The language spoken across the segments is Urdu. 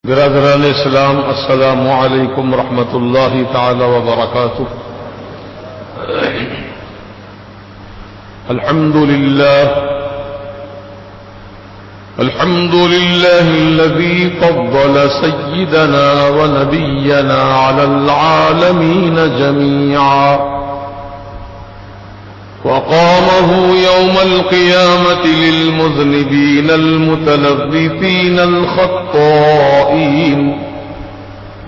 برادران اسلام، السلام علیکم ورحمۃ اللہ تعالی وبرکاتہ۔ الحمد لله الذي فضل سيدنا ونبينا على العالمين جميعا، وقامه يوم القيامة للمذنبين المتلذذين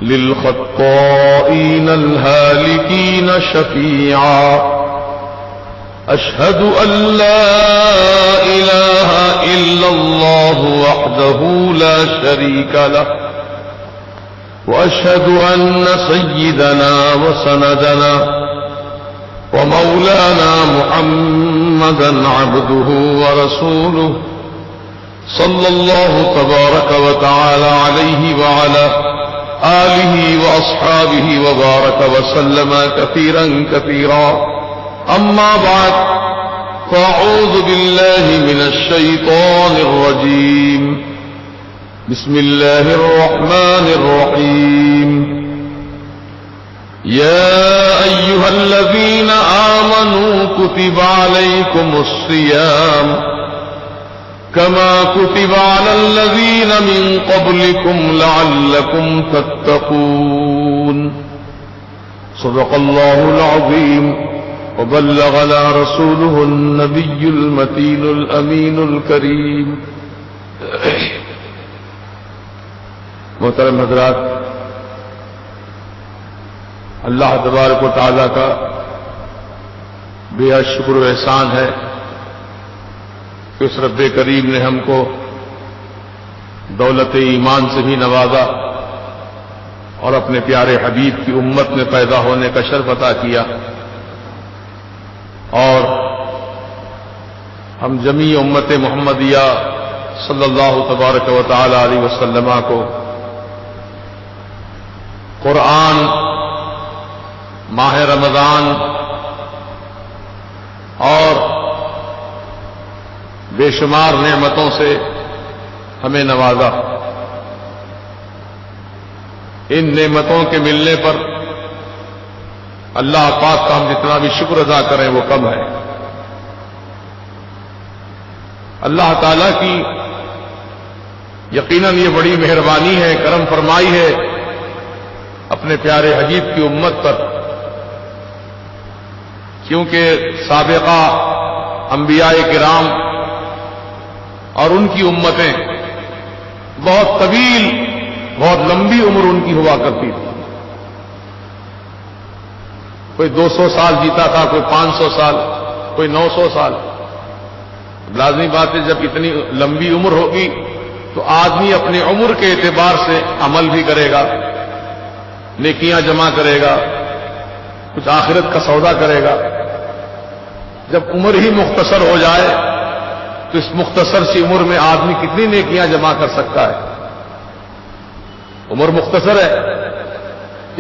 للخطائين الهالكين شفيعا، أشهد أن لا إله إلا الله وحده لا شريك له، وأشهد أن سيدنا وسندنا ومولانا محمدا عبده ورسوله، صلى الله تبارك وتعالى عليه وعلى آله وأصحابه وبارك وسلم كثيرا كثيرا. أما بعد، فأعوذ بالله من الشيطان الرجيم. بسم الله الرحمن الرحيم. يا أيها الذين آمنوا كتب عليكم الصيام كما كتب على الذين من قبلكم لعلكم تتقون. صدق الله العظيم، وبلغنا رسوله النبي المتين الأمين الكريم. محترم حضرات، اللہ تبارک و تعالیٰ کا بے حد شکر و احسان ہے کہ اس رب کریم نے ہم کو دولت ایمان سے بھی نوازا اور اپنے پیارے حبیب کی امت میں پیدا ہونے کا شرف عطا کیا، اور ہم جمیع امت محمدیہ صلی اللہ تبارک و تعالی علیہ وسلم کو قرآن، ماہ رمضان اور بے شمار نعمتوں سے ہمیں نوازا. ان نعمتوں کے ملنے پر اللہ پاک کا ہم جتنا بھی شکر ادا کریں وہ کم ہے. اللہ تعالی کی یقیناً یہ بڑی مہربانی ہے، کرم فرمائی ہے اپنے پیارے حبیب کی امت پر، کیونکہ سابقہ انبیاء کرام اور ان کی امتیں بہت طویل، بہت لمبی عمر ان کی ہوا کرتی تھی. کوئی 200 سال جیتا تھا، کوئی 500 سال، کوئی 900 سال. لازمی بات ہے جب اتنی لمبی عمر ہوگی تو آدمی اپنے عمر کے اعتبار سے عمل بھی کرے گا، نیکیاں جمع کرے گا، کچھ آخرت کا سودا کرے گا. جب عمر ہی مختصر ہو جائے تو اس مختصر سی عمر میں آدمی کتنی نیکیاں جمع کر سکتا ہے؟ عمر مختصر ہے،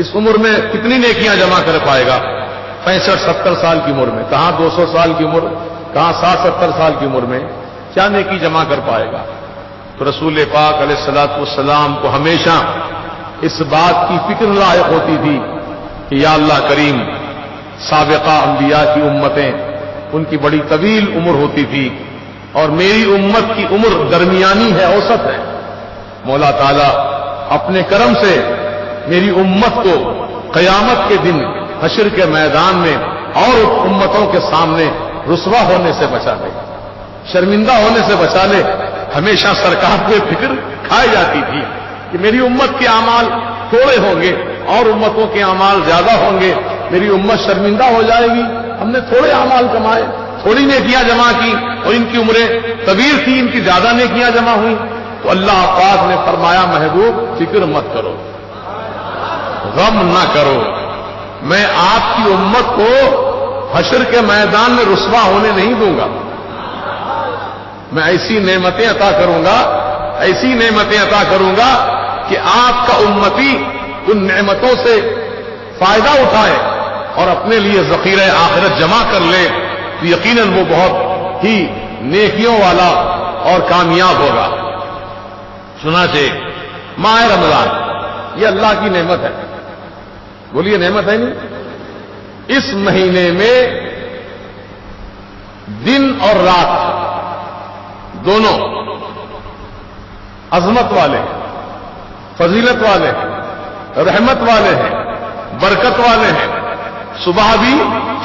اس عمر میں کتنی نیکیاں جمع کر پائے گا؟ 65-70 سال کی عمر میں کہاں 200 سال کی عمر، کہاں 60-70 سال کی عمر میں کیا نیکی جمع کر پائے گا؟ تو رسول پاک علیہ الصلوۃ والسلام کو ہمیشہ اس بات کی فکر لاحق ہوتی تھی کہ یا اللہ کریم، سابقہ انبیاء کی امتیں ان کی بڑی طویل عمر ہوتی تھی اور میری امت کی عمر درمیانی ہے، اوسط ہے. مولا تعالیٰ اپنے کرم سے میری امت کو قیامت کے دن حشر کے میدان میں اور امتوں کے سامنے رسوا ہونے سے بچا لے، شرمندہ ہونے سے بچا لے. ہمیشہ سرکار کو فکر کھائی جاتی تھی کہ میری امت کے اعمال تھوڑے ہوں گے اور امتوں کے اعمال زیادہ ہوں گے، میری امت شرمندہ ہو جائے گی. ہم نے تھوڑے اعمال کمائے، تھوڑی نیکیاں جمع کی اور ان کی عمریں طویل تھی، ان کی زیادہ نیکیاں جمع ہوئی. تو اللہ پاک نے فرمایا محبوب فکر مت کرو، غم نہ کرو، میں آپ کی امت کو حشر کے میدان میں رسوا ہونے نہیں دوں گا. میں ایسی نعمتیں عطا کروں گا، ایسی نعمتیں عطا کروں گا کہ آپ کا امتی ان نعمتوں سے فائدہ اٹھائے اور اپنے لیے ذخیرہ آخرت جمع کر لے، تو یقیناً وہ بہت ہی نیکیوں والا اور کامیاب ہوگا. چنانچہ ماہ رمضان یہ اللہ کی نعمت ہے. بولیے نعمت ہے نہیں؟ اس مہینے میں دن اور رات دونوں عظمت والے ہیں، فضیلت والے ہیں، رحمت والے ہیں، برکت والے ہیں. صبح بھی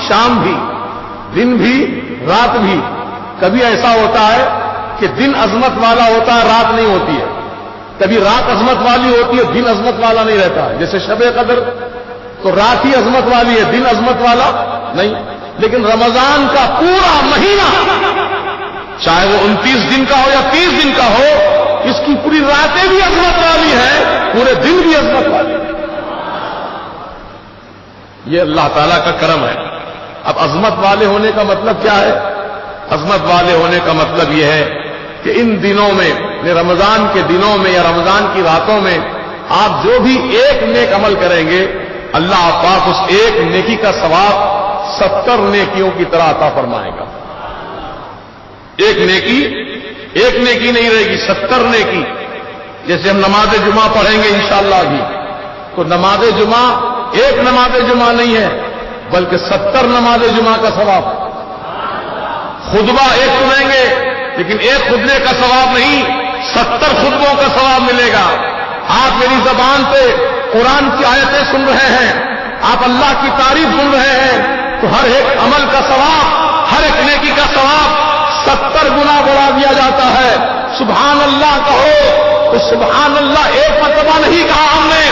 شام بھی، دن بھی رات بھی. کبھی ایسا ہوتا ہے کہ دن عظمت والا ہوتا ہے، رات نہیں ہوتی ہے. کبھی رات عظمت والی ہوتی ہے، دن عظمت والا نہیں رہتا ہے. جیسے شب قدر تو رات ہی عظمت والی ہے، دن عظمت والا نہیں. لیکن رمضان کا پورا مہینہ چاہے وہ 29 دن کا ہو یا 30 دن کا ہو، اس کی پوری راتیں بھی عظمت والی ہیں، پورے دن بھی عظمت والی ہیں. یہ اللہ تعالیٰ کا کرم ہے. اب عظمت والے ہونے کا مطلب کیا ہے؟ عظمت والے ہونے کا مطلب یہ ہے کہ ان دنوں میں، رمضان کے دنوں میں یا رمضان کی راتوں میں آپ جو بھی ایک نیک عمل کریں گے، اللہ پاک اس ایک نیکی کا ثواب 70 نیکیوں کی طرح عطا فرمائے گا. ایک نیکی نہیں رہے گی، 70 نیکی. جیسے ہم نماز جمعہ پڑھیں گے انشاءاللہ ابھی، تو نماز جمعہ ایک نماز جمعہ نہیں ہے بلکہ 70 نماز جمعہ کا ثواب. خطبہ ایک سنیں گے لیکن ایک خطبے کا ثواب نہیں، 70 خطبوں کا ثواب ملے گا. آپ میری زبان پہ قرآن کی آیتیں سن رہے ہیں، آپ اللہ کی تعریف سن رہے ہیں، تو ہر ایک عمل کا ثواب، ہر ایک نیکی کا ثواب 70 گنا بڑھا دیا جاتا ہے. سبحان اللہ کہو تو سبحان اللہ ایک مرتبہ نہیں کہا ہم نے،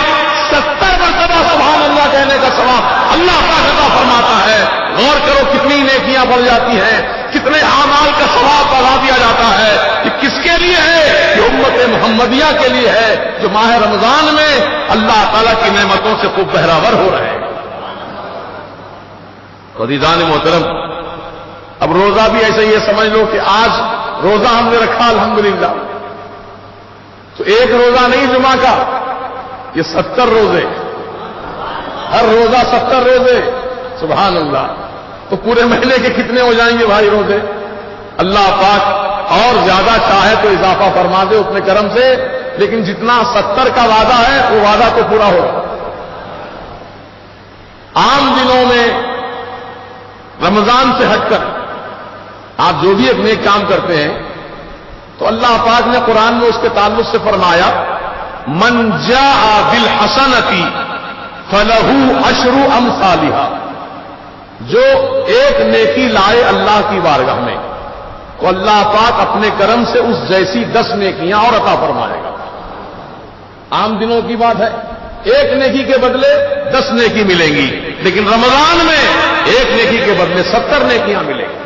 70 مرتبہ سبحان اللہ کہنے کا ثواب اللہ پاک عطا فرماتا ہے. غور کرو کتنی نیکیاں بڑھ جاتی ہیں، کتنے اعمال کا ثواب بڑھا دیا جاتا ہے. یہ کس کے لیے ہے؟ یہ امت محمدیہ کے لیے ہے، جو ماہ رمضان میں اللہ تعالیٰ کی نعمتوں سے خوب بہراور ہو رہے ہیں. عزیزان محترم، اب روزہ بھی ایسے یہ سمجھ لو کہ آج روزہ ہم نے رکھا الحمدللہ، تو ایک روزہ نہیں جمعہ کا، یہ 70 روزے، ہر روزہ 70 روزے. سبحان اللہ. تو پورے مہینے کے کتنے ہو جائیں گے بھائی روزے؟ اللہ پاک اور زیادہ چاہے تو اضافہ فرما دے اپنے کرم سے، لیکن جتنا 70 کا وعدہ ہے وہ وعدہ تو پورا ہوگا. عام دنوں میں رمضان سے ہٹ کر آپ جو بھی ایک نیک کام کرتے ہیں تو اللہ پاک نے قرآن میں اس کے تعلق سے فرمایا، من جاء بالحسنۃ فلہ عشر امثالھا. جو ایک نیکی لائے اللہ کی بارگاہ میں تو اللہ پاک اپنے کرم سے اس جیسی 10 نیکیاں اور عطا فرمائے گا. عام دنوں کی بات ہے، ایک نیکی کے بدلے 10 نیکی ملیں گی، لیکن رمضان میں ایک نیکی کے بدلے 70 نیکیاں ملیں گی.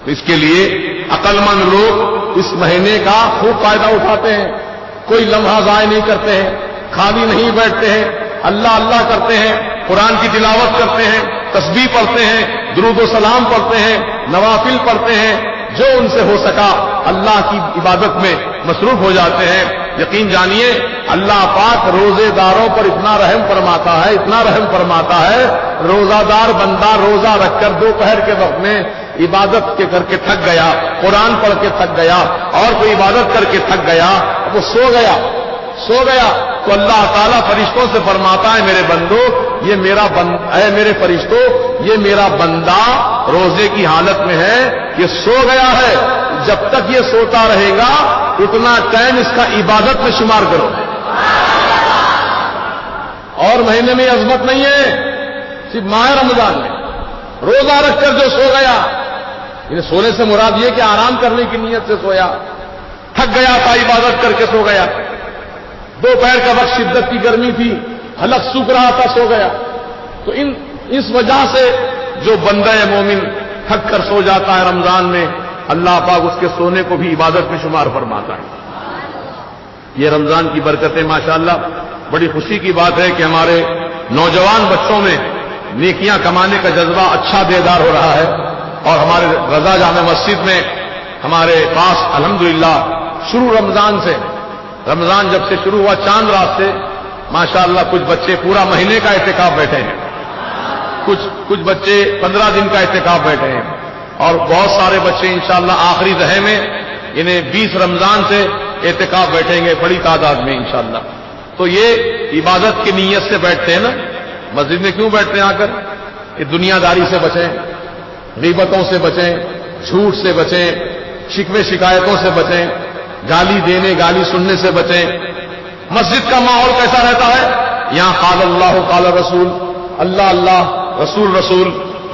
تو اس کے لیے عقل مند لوگ اس مہینے کا خوب فائدہ اٹھاتے ہیں، کوئی لمحہ ضائع نہیں کرتے ہیں، خالی نہیں بیٹھتے ہیں، اللہ اللہ کرتے ہیں، قرآن کی تلاوت کرتے ہیں، تسبیح پڑھتے ہیں، درود و سلام پڑھتے ہیں، نوافل پڑھتے ہیں، جو ان سے ہو سکا اللہ کی عبادت میں مصروف ہو جاتے ہیں. یقین جانیے اللہ پاک روزے داروں پر اتنا رحم فرماتا ہے، اتنا رحم فرماتا ہے. روزہ دار بندہ روزہ رکھ کر دوپہر کے وقت میں عبادت کے کر کے تھک گیا، قرآن پڑھ کے تھک گیا، اور کوئی عبادت کر کے تھک گیا، وہ سو گیا تو اللہ تعالیٰ فرشتوں سے فرماتا ہے، میرے بندو یہ میرا اے میرے فرشتوں یہ میرا بندہ روزے کی حالت میں ہے، یہ سو گیا ہے، جب تک یہ سوتا رہے گا اتنا ٹائم اس کا عبادت میں شمار کرو. اور مہینے میں عظمت نہیں ہے، صرف ماہ رمضان میں روزہ رکھ کر جو سو گیا، انہیں سونے سے مراد یہ کہ آرام کرنے کی نیت سے سویا، تھک گیا تھا عبادت کر کے سو گیا، دوپہر کا وقت شدت کی گرمی تھی، حلق سوکھ رہا تھا، سو گیا. تو اس وجہ سے جو بندہ مومن تھک کر سو جاتا ہے رمضان میں، اللہ پاک اس کے سونے کو بھی عبادت میں شمار فرماتا ہے. یہ رمضان کی برکتیں ماشاءاللہ. بڑی خوشی کی بات ہے کہ ہمارے نوجوان بچوں میں نیکیاں کمانے کا جذبہ اچھا بیدار ہو رہا ہے، اور ہمارے رضا جامع مسجد میں ہمارے پاس الحمدللہ شروع رمضان جب سے شروع ہوا چاند رات سے ماشاءاللہ کچھ بچے پورا مہینے کا اعتکاف بیٹھے ہیں، کچھ بچے 15 دن کا اعتکاف بیٹھے ہیں، اور بہت سارے بچے انشاءاللہ آخری دہے میں انہیں 20 رمضان سے اعتکاف بیٹھیں گے بڑی تعداد میں انشاءاللہ. تو یہ عبادت کی نیت سے بیٹھتے ہیں نا. مسجد میں کیوں بیٹھتے ہیں آ کر؟ کہ دنیا داری سے بچیں، غیبتوں سے بچیں، جھوٹ سے بچیں، شکوے شکایتوں سے بچیں، گالی دینے گالی سننے سے بچیں. مسجد کا ماحول کیسا رہتا ہے؟ یہاں قال اللہ قال رسول، اللہ اللہ رسول رسول،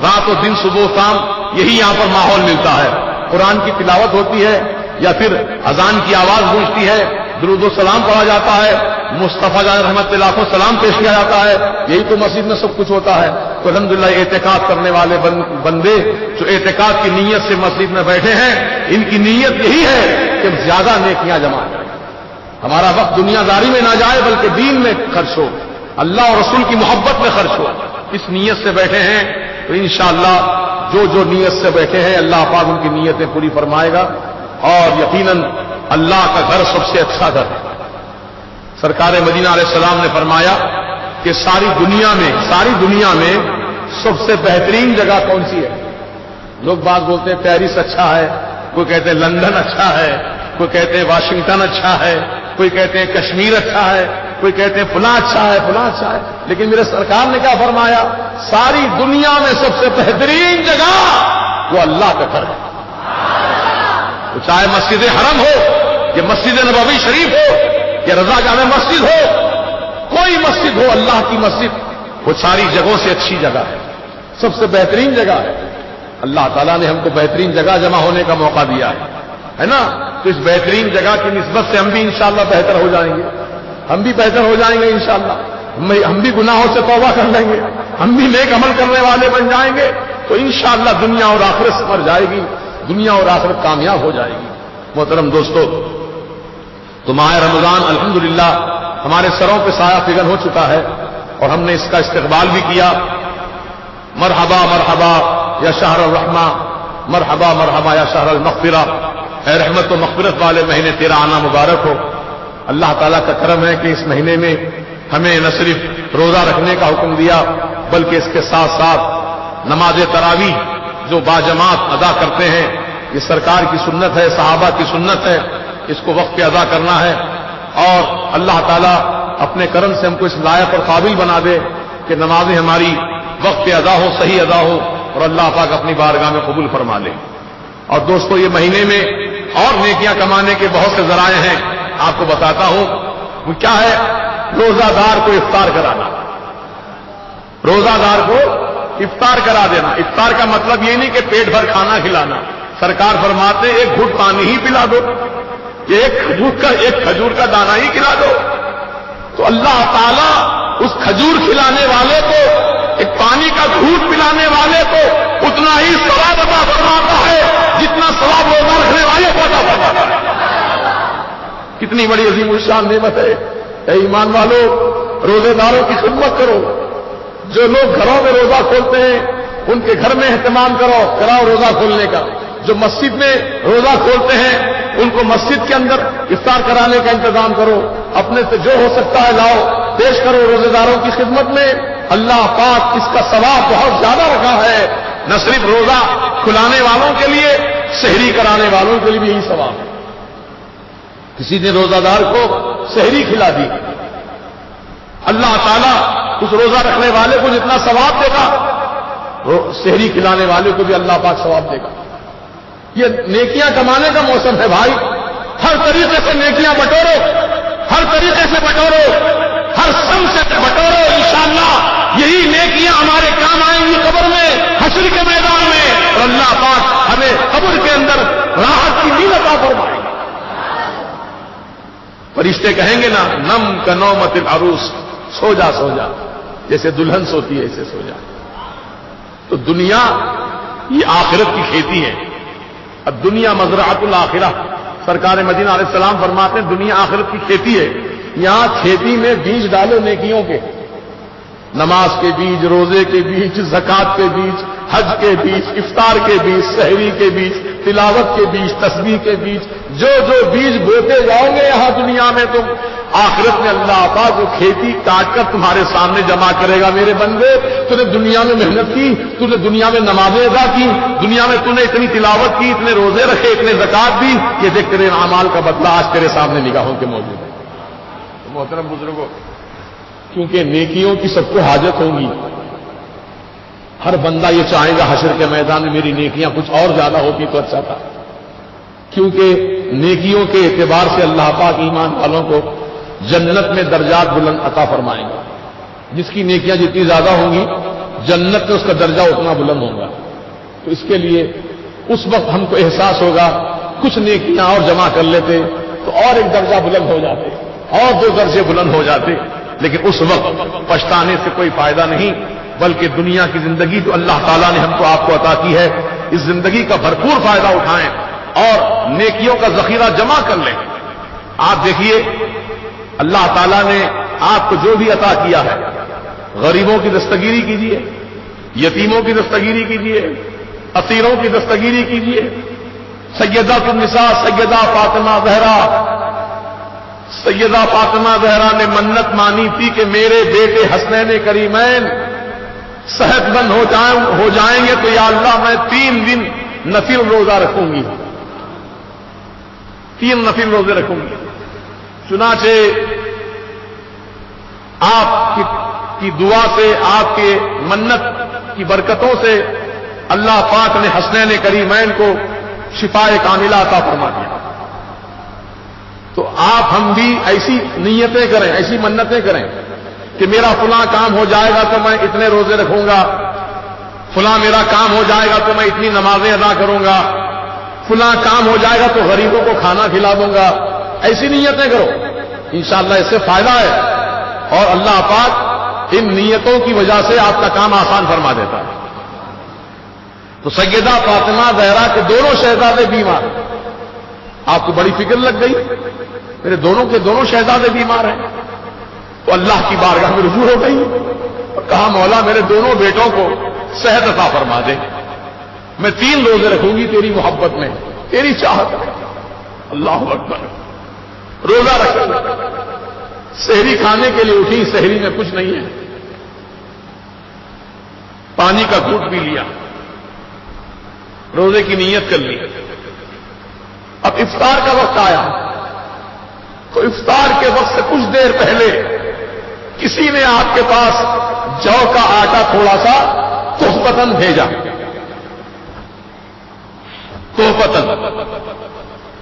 رات و دن صبح و شام یہی یہاں پر ماحول ملتا ہے. قرآن کی تلاوت ہوتی ہے یا پھر اذان کی آواز گونجتی ہے، درود و سلام پڑھا جاتا ہے، مصطفیٰ جان رحمت اللہ کو سلام پیش کیا جاتا ہے. یہی تو مسجد میں سب کچھ ہوتا ہے. تو الحمدللہ اعتکاف کرنے والے بندے جو اعتکاف کی نیت سے مسجد میں بیٹھے ہیں، ان کی نیت یہی ہے کہ زیادہ نیکیاں جمع کریں. ہمارا وقت دنیا داری میں نہ جائے بلکہ دین میں خرچ ہو، اللہ اور رسول کی محبت میں خرچ ہو. اس نیت سے بیٹھے ہیں تو انشاءاللہ جو نیت سے بیٹھے ہیں اللہ پاک ان کی نیتیں پوری فرمائے گا. اور یقیناً اللہ کا گھر سب سے اچھا گھر ہے. سرکار مدینہ علیہ السلام نے فرمایا کہ ساری دنیا میں سب سے بہترین جگہ کون سی ہے؟ لوگ بات بولتے ہیں پیرس اچھا ہے، کوئی کہتے ہیں لندن اچھا ہے، کوئی کہتے ہیں واشنگٹن اچھا ہے، کوئی کہتے ہیں کشمیر اچھا ہے، کوئی کہتے ہیں فلاں اچھا ہے فلاں اچھا ہے. لیکن میرے سرکار نے کیا فرمایا؟ ساری دنیا میں سب سے بہترین جگہ وہ اللہ کا گھر ہے. تو چاہے مسجد حرم ہو یا مسجد نبوی شریف ہو یا رضا جامع مسجد ہو، کوئی مسجد ہو اللہ کی مسجد، وہ ساری جگہوں سے اچھی جگہ ہے، سب سے بہترین جگہ ہے. اللہ تعالیٰ نے ہم کو بہترین جگہ جمع ہونے کا موقع دیا ہے نا. تو اس بہترین جگہ کی نسبت سے ہم بھی انشاءاللہ بہتر ہو جائیں گے، ہم بھی بہتر ہو جائیں گے انشاءاللہ. ہم بھی گناہوں سے توبہ کر لیں گے، ہم بھی نیک عمل کرنے والے بن جائیں گے. تو انشاءاللہ دنیا اور آخرت سنور جائے گی، دنیا اور آخرت کامیاب ہو جائے گی. محترم دوستو، تو ماہ رمضان الحمدللہ ہمارے سروں پہ سایہ فگن ہو چکا ہے اور ہم نے اس کا استقبال بھی کیا. مرحبا مرحبا یا شہر الرحمہ، مرحبا مرحبا یا شہر المغفرہ. اے رحمت و مغفرت والے مہینے تیرا آنا مبارک ہو. اللہ تعالیٰ کا کرم ہے کہ اس مہینے میں ہمیں نہ صرف روزہ رکھنے کا حکم دیا بلکہ اس کے ساتھ ساتھ نماز تراویح جو باجماعت ادا کرتے ہیں، یہ سرکار کی سنت ہے، صحابہ کی سنت ہے، اس کو وقت پہ ادا کرنا ہے. اور اللہ تعالیٰ اپنے کرم سے ہم کو اس لائق اور قابل بنا دے کہ نمازیں ہماری وقت پہ ادا ہو، صحیح ادا ہو اور اللہ پاک اپنی بارگاہ میں قبول فرما لے. اور دوستو، یہ مہینے میں اور نیکیاں کمانے کے بہت سے ذرائع ہیں. آپ کو بتاتا ہوں وہ کیا ہے. روزہ دار کو افطار کرانا، روزہ دار کو افطار کرا دینا. افطار کا مطلب یہ نہیں کہ پیٹ بھر کھانا کھلانا. سرکار فرماتے ایک گھٹ پانی ہی پلا دو، ایک کھجور کا دانہ ہی کھلا دو. تو اللہ تعالیٰ اس کھجور کھلانے والے کو، ایک پانی کا گھوٹ پلانے والے کو اتنا ہی ثواب عطا فرماتا ہے جتنا ثواب روزہ رکھنے والے کو عطا فرماتا ہے. کتنی بڑی عظیم الشان نعمت ہے. اے ایمان والو، روزے داروں کی خدمت کرو. جو لوگ گھروں میں روزہ کھولتے ہیں ان کے گھر میں اہتمام کراؤ روزہ کھولنے کا. جو مسجد میں روزہ کھولتے ہیں ان کو مسجد کے اندر افطار کرانے کا انتظام کرو. اپنے سے جو ہو سکتا ہے لاؤ، پیش کرو روزے داروں کی خدمت میں. اللہ پاک اس کا ثواب بہت زیادہ رکھا ہے. نہ صرف روزہ کھلانے والوں کے لیے، سحری کرانے والوں کے لیے بھی یہی ثواب ہے. کسی نے روزہ دار کو سحری کھلا دی، اللہ تعالیٰ اس روزہ رکھنے والے کو جتنا ثواب دے گا، سحری کھلانے والے کو بھی اللہ پاک ثواب دے گا. یہ نیکیاں کمانے کا موسم ہے بھائی. ہر طریقے سے نیکیاں بٹورو، ہر طریقے سے بٹورو، ہر سم سے بٹورو. انشاءاللہ یہی نیکیاں ہمارے کام آئیں گی قبر میں، حشر کے میدان میں. اور اللہ پاک ہمیں قبر کے اندر راحت کی نیند عطا فرمائے. فرشتے کہیں گے نا، نم کا نومت العروس، سو جا سو جا، جیسے دلہن سوتی ہے ایسے سو جا. تو دنیا یہ آخرت کی کھیتی ہے. اب دنیا مزرعۃ الآخرہ، سرکار مدینہ علیہ السلام فرماتے ہیں دنیا آخرت کی کھیتی ہے. یہاں کھیتی میں بیج ڈالو نیکیوں کے. نماز کے بیچ، روزے کے بیچ، زکات کے بیچ، حج کے بیچ، افطار کے بیچ، سحری کے بیچ، تلاوت کے بیچ، تسبیح کے بیچ، جو جو بیج بوتے جاؤ گے یہاں دنیا میں، تم آخرت میں اللہ پاک وہ کھیتی کاٹ کر تمہارے سامنے جمع کرے گا۔ میرے بندے، تو نے دنیا میں محنت کی، تو نے دنیا میں نمازیں ادا کی، دنیا میں تو نے اتنی تلاوت کی، اتنے روزے رکھے، اتنے زکات دی، یہ دیکھ تیرے اعمال کا بدلہ آج تیرے سامنے نگاہوں کے موجود ہے۔ محترم بزرگوں، کیونکہ نیکیوں کی سب کو حاجت ہوگی، ہر بندہ یہ چاہے گا حشر کے میدان میں میری نیکیاں کچھ اور زیادہ ہوتی تو اچھا تھا، کیونکہ نیکیوں کے اعتبار سے اللہ پاک ایمان والوں کو جنت میں درجات بلند عطا فرمائیں گا۔ جس کی نیکیاں جتنی زیادہ ہوں گی جنت میں اس کا درجہ اتنا بلند ہوگا۔ تو اس کے لیے اس وقت ہم کو احساس ہوگا کچھ نیکیاں اور جمع کر لیتے تو اور ایک درجہ بلند ہو جاتے، اور 2 درجے بلند ہو جاتے، لیکن اس وقت پچھتانے سے کوئی فائدہ نہیں، بلکہ دنیا کی زندگی جو اللہ تعالیٰ نے ہم کو آپ کو عطا کی ہے، اس زندگی کا بھرپور فائدہ اٹھائیں اور نیکیوں کا ذخیرہ جمع کر لیں۔ آپ دیکھیے اللہ تعالیٰ نے آپ کو جو بھی عطا کیا ہے، غریبوں کی دستگیری کیجیے، یتیموں کی دستگیری کیجیے، اسیروں کی دستگیری کیجیے۔ سیدہ النساء سیدہ فاطمہ زہرا نے منت مانی تھی کہ میرے بیٹے حسنین کریمین صحت مند ہو جائیں گے تو یا اللہ میں 3 دن نفل روزہ رکھوں گی، 3 نفل روزے رکھوں گی۔ چنانچہ آپ کی دعا سے، آپ کے منت کی برکتوں سے اللہ پاک نے حسنین کریمین کو شفاء کاملہ عطا فرما دیا۔ تو آپ ہم بھی ایسی نیتیں کریں، ایسی منتیں کریں کہ میرا فلاں کام ہو جائے گا تو میں اتنے روزے رکھوں گا، فلاں میرا کام ہو جائے گا تو میں اتنی نمازیں ادا کروں گا، فلاں کام ہو جائے گا تو غریبوں کو کھانا کھلا دوں گا۔ ایسی نیتیں کرو، انشاءاللہ اس سے فائدہ ہے، اور اللہ پاک ان نیتوں کی وجہ سے آپ کا کام آسان فرما دیتا ہے۔ تو سیدہ فاطمہ زہرا کے دونوں شہزادے بیمار، آپ کو بڑی فکر لگ گئی، میرے دونوں کے دونوں شہزادے بیمار ہیں، تو اللہ کی بارگاہ میں رجوع ہو گئی اور کہا مولا میرے دونوں بیٹوں کو صحت عطا فرما دے، میں 3 روزے رکھوں گی تیری محبت میں، تیری چاہت میں۔ اللہ اکبر، روزہ رکھا، سحری کھانے کے لیے اٹھی، سحری میں کچھ نہیں ہے، پانی کا گھونٹ پی لیا، روزے کی نیت کر لی۔ اب افطار کا وقت آیا تو افطار کے وقت سے کچھ دیر پہلے کسی نے آپ کے پاس جو کا آٹا تھوڑا سا تحفتاً بھیجا، تحفتاً،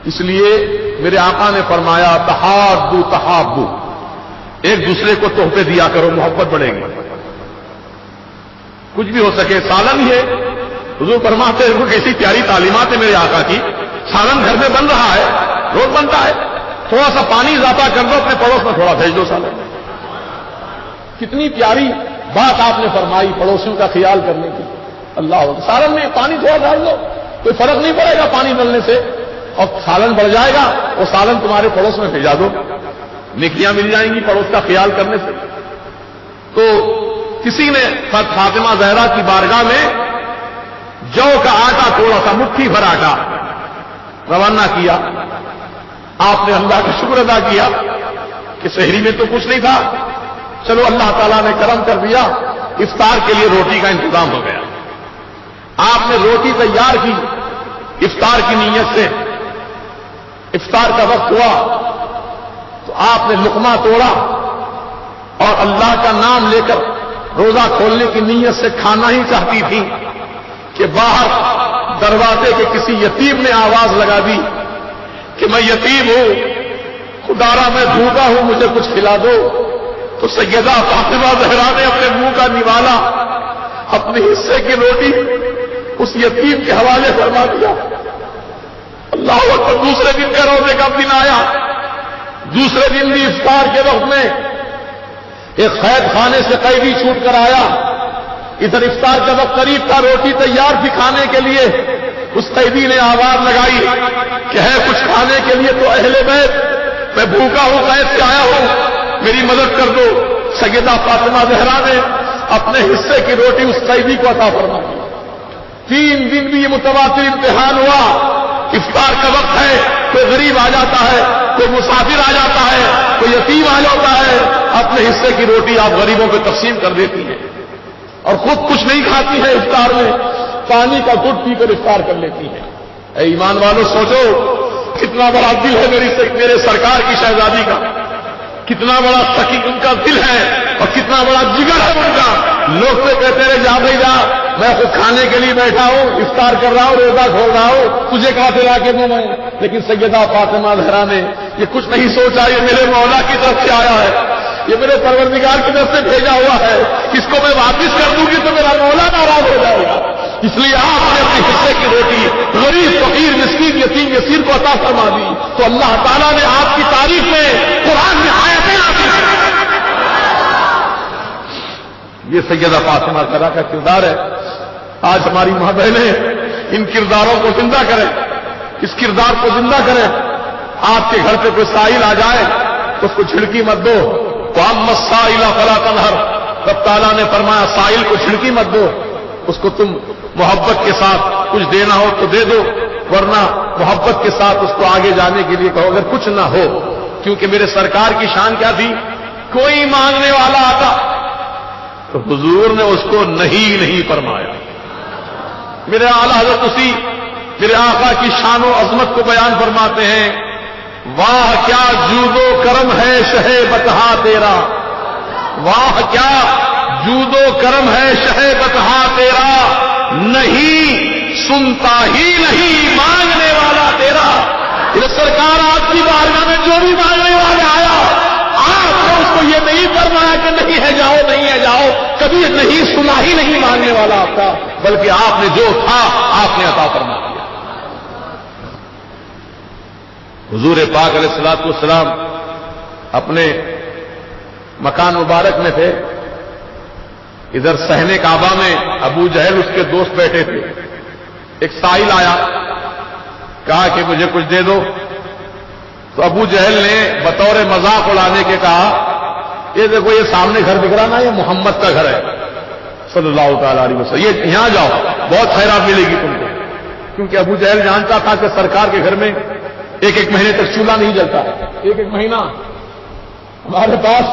اس لیے میرے آقا نے فرمایا تحابو، ایک دوسرے کو تحفے دیا کرو، محبت بڑھے گی۔ کچھ بھی ہو سکے، سالن ہی ہے، حضور فرماتے ہیں کیسی پیاری تعلیمات ہے میرے آقا کی، سالن گھر میں بن رہا ہے، روز بنتا ہے، تھوڑا سا پانی اضافہ کر دو، اپنے پڑوس میں تھوڑا بھیج دو سالن۔ کتنی پیاری بات آپ نے فرمائی پڑوسیوں کا خیال کرنے کی۔ اللہ اکبر، سالن میں پانی تھوڑا ڈال دو، کوئی فرق نہیں پڑے گا پانی ڈالنے سے، اور سالن بڑھ جائے گا، وہ سالن تمہارے پڑوس میں بھیجا دو، نیکیاں مل جائیں گی پڑوس کا خیال کرنے سے۔ تو کسی نے فاطمہ زہرا کی بارگاہ میں جو کا آٹا تھوڑا سا مٹھی بھر آٹا روانہ کیا۔ آپ نے اللہ کا شکر ادا کیا کہ سحری میں تو کچھ نہیں تھا، چلو اللہ تعالیٰ نے کرم کر دیا، افطار کے لیے روٹی کا انتظام ہو گیا۔ آپ نے روٹی تیار کی افطار کی نیت سے، افطار کا وقت ہوا تو آپ نے لقمہ توڑا اور اللہ کا نام لے کر روزہ کھولنے کی نیت سے کھانا ہی چاہتی تھی کہ باہر دروازے کے کسی یتیم نے آواز لگا دی کہ میں یتیم ہوں، خدارا میں بھوکا ہوں، مجھے کچھ کھلا دو۔ تو سیدہ فاطمہ زہرا نے اپنے منہ کا نوالا، اپنے حصے کی روٹی اس یتیم کے حوالے فرما دیا۔ اللہ اکبر، دوسرے دن کا روزے کا دن آیا، دوسرے دن بھی افطار کے وقت میں ایک قید خانے سے قیدی چھوٹ کر آیا، ادھر افطار کا وقت قریب تھا، روٹی تیار تھی کھانے کے لیے، اس قیدی نے آواز لگائی کہ ہے کچھ کھانے کے لیے تو اہل بیت، میں بھوکا ہوں، قید سے آیا ہوں، میری مدد کر دو۔ سیدہ فاطمہ زہرا نے اپنے حصے کی روٹی اس قیدی کو عطا فرما دی۔ 3 دن بھی یہ متواتر امتحان ہوا۔ افطار کا وقت ہے، کوئی غریب آ جاتا ہے، کوئی مسافر آ جاتا ہے، کوئی یتیم آ جاتا ہے، اپنے حصے کی روٹی آپ غریبوں کو تقسیم کر دیتی ہیں اور خود کچھ نہیں کھاتی ہے، افطار میں پانی کا گھٹ پی کر افطار کر لیتی ہے۔ اے ایمان والوں، سوچو کتنا بڑا دل ہے میرے سرکار کی شہزادی کا، کتنا بڑا سخی ان کا دل ہے اور کتنا بڑا جگر ہے ان کا۔ لوگ تو کہتے رہے جا بھائی جا، میں خود کھانے کے لیے بیٹھا ہوں، افطار کر رہا ہوں، روزہ کھول رہا ہوں، تجھے کہاں سے لا کے دوں میں؟ لیکن سیدہ فاطمہ زہرا نے یہ کچھ نہیں سوچا، یہ میرے مولا کی طرف سے آیا ہے، یہ میرے پروردگار کی طرف سے بھیجا ہوا ہے، اس کو میں واپس کر دوں گی تو میرا مولا ناراض ہو جائے گا۔ اس لیے آپ نے اپنے حصے کی روٹی غریب فقیر مسکین یتیم یسیر کو عطا فرما دی، تو اللہ تعالیٰ نے آپ کی تعریف میں قرآن میں آیتیں نازل کی۔ یہ سیدہ فاطمہ زہرا کا کردار ہے۔ آج ہماری ماں بہنیں ان کرداروں کو زندہ کریں، اس کردار کو زندہ کریں۔ آپ کے گھر پہ کوئی سائل آ جائے تو اس کو چھڑکی مت دو، وَأَمَّا السَّائِلَ فَلَا تَنْهَرْ، رب تعالیٰ نے فرمایا سائل کو چھڑکی مت دو، اس کو تم محبت کے ساتھ کچھ دینا ہو تو دے دو، ورنہ محبت کے ساتھ اس کو آگے جانے کے لیے کہو، اگر کچھ نہ ہو۔ کیونکہ میرے سرکار کی شان کیا تھی؟ کوئی مانگنے والا آتا تو حضور نے اس کو نہیں فرمایا۔ میرے اعلیٰ حضرت اسی میرے آقا کی شان و عظمت کو بیان فرماتے ہیں، واہ کیا جود و کرم ہے شہ بطحا تیرا، واہ کیا جود و کرم ہے شہ بطحا تیرا، نہیں سنتا ہی نہیں مانگنے والا تیرا۔ یہ سرکار آپ کی بارگاہ میں جو بھی مانگنے والا آیا، آپ نے اس کو یہ نہیں فرمایا کہ نہیں ہے جاؤ، نہیں ہے جاؤ، کبھی نہیں سنا ہی نہیں مانگنے والا آپ کا، بلکہ آپ نے جو تھا آپ نے عطا فرما دیا۔ حضور پاک علیہ الصلوۃ والسلام اپنے مکان مبارک میں تھے، ادھر صحن کعبہ میں ابو جہل اس کے دوست بیٹھے تھے۔ ایک سائل آیا، کہا کہ مجھے کچھ دے دو، تو ابو جہل نے بطور مذاق اڑانے کے کہا، یہ دیکھو یہ سامنے گھر دکھ رہا نا، یہ محمد کا گھر ہے صلی اللہ تعالی علیہ وسلم، یہ یہاں جاؤ بہت خیرات ملے گی تم کو۔ کیونکہ ابو جہل جانتا تھا کہ سرکار کے گھر میں ایک مہینے تک چولہا نہیں جلتا ہے، ایک مہینہ ہمارے پاس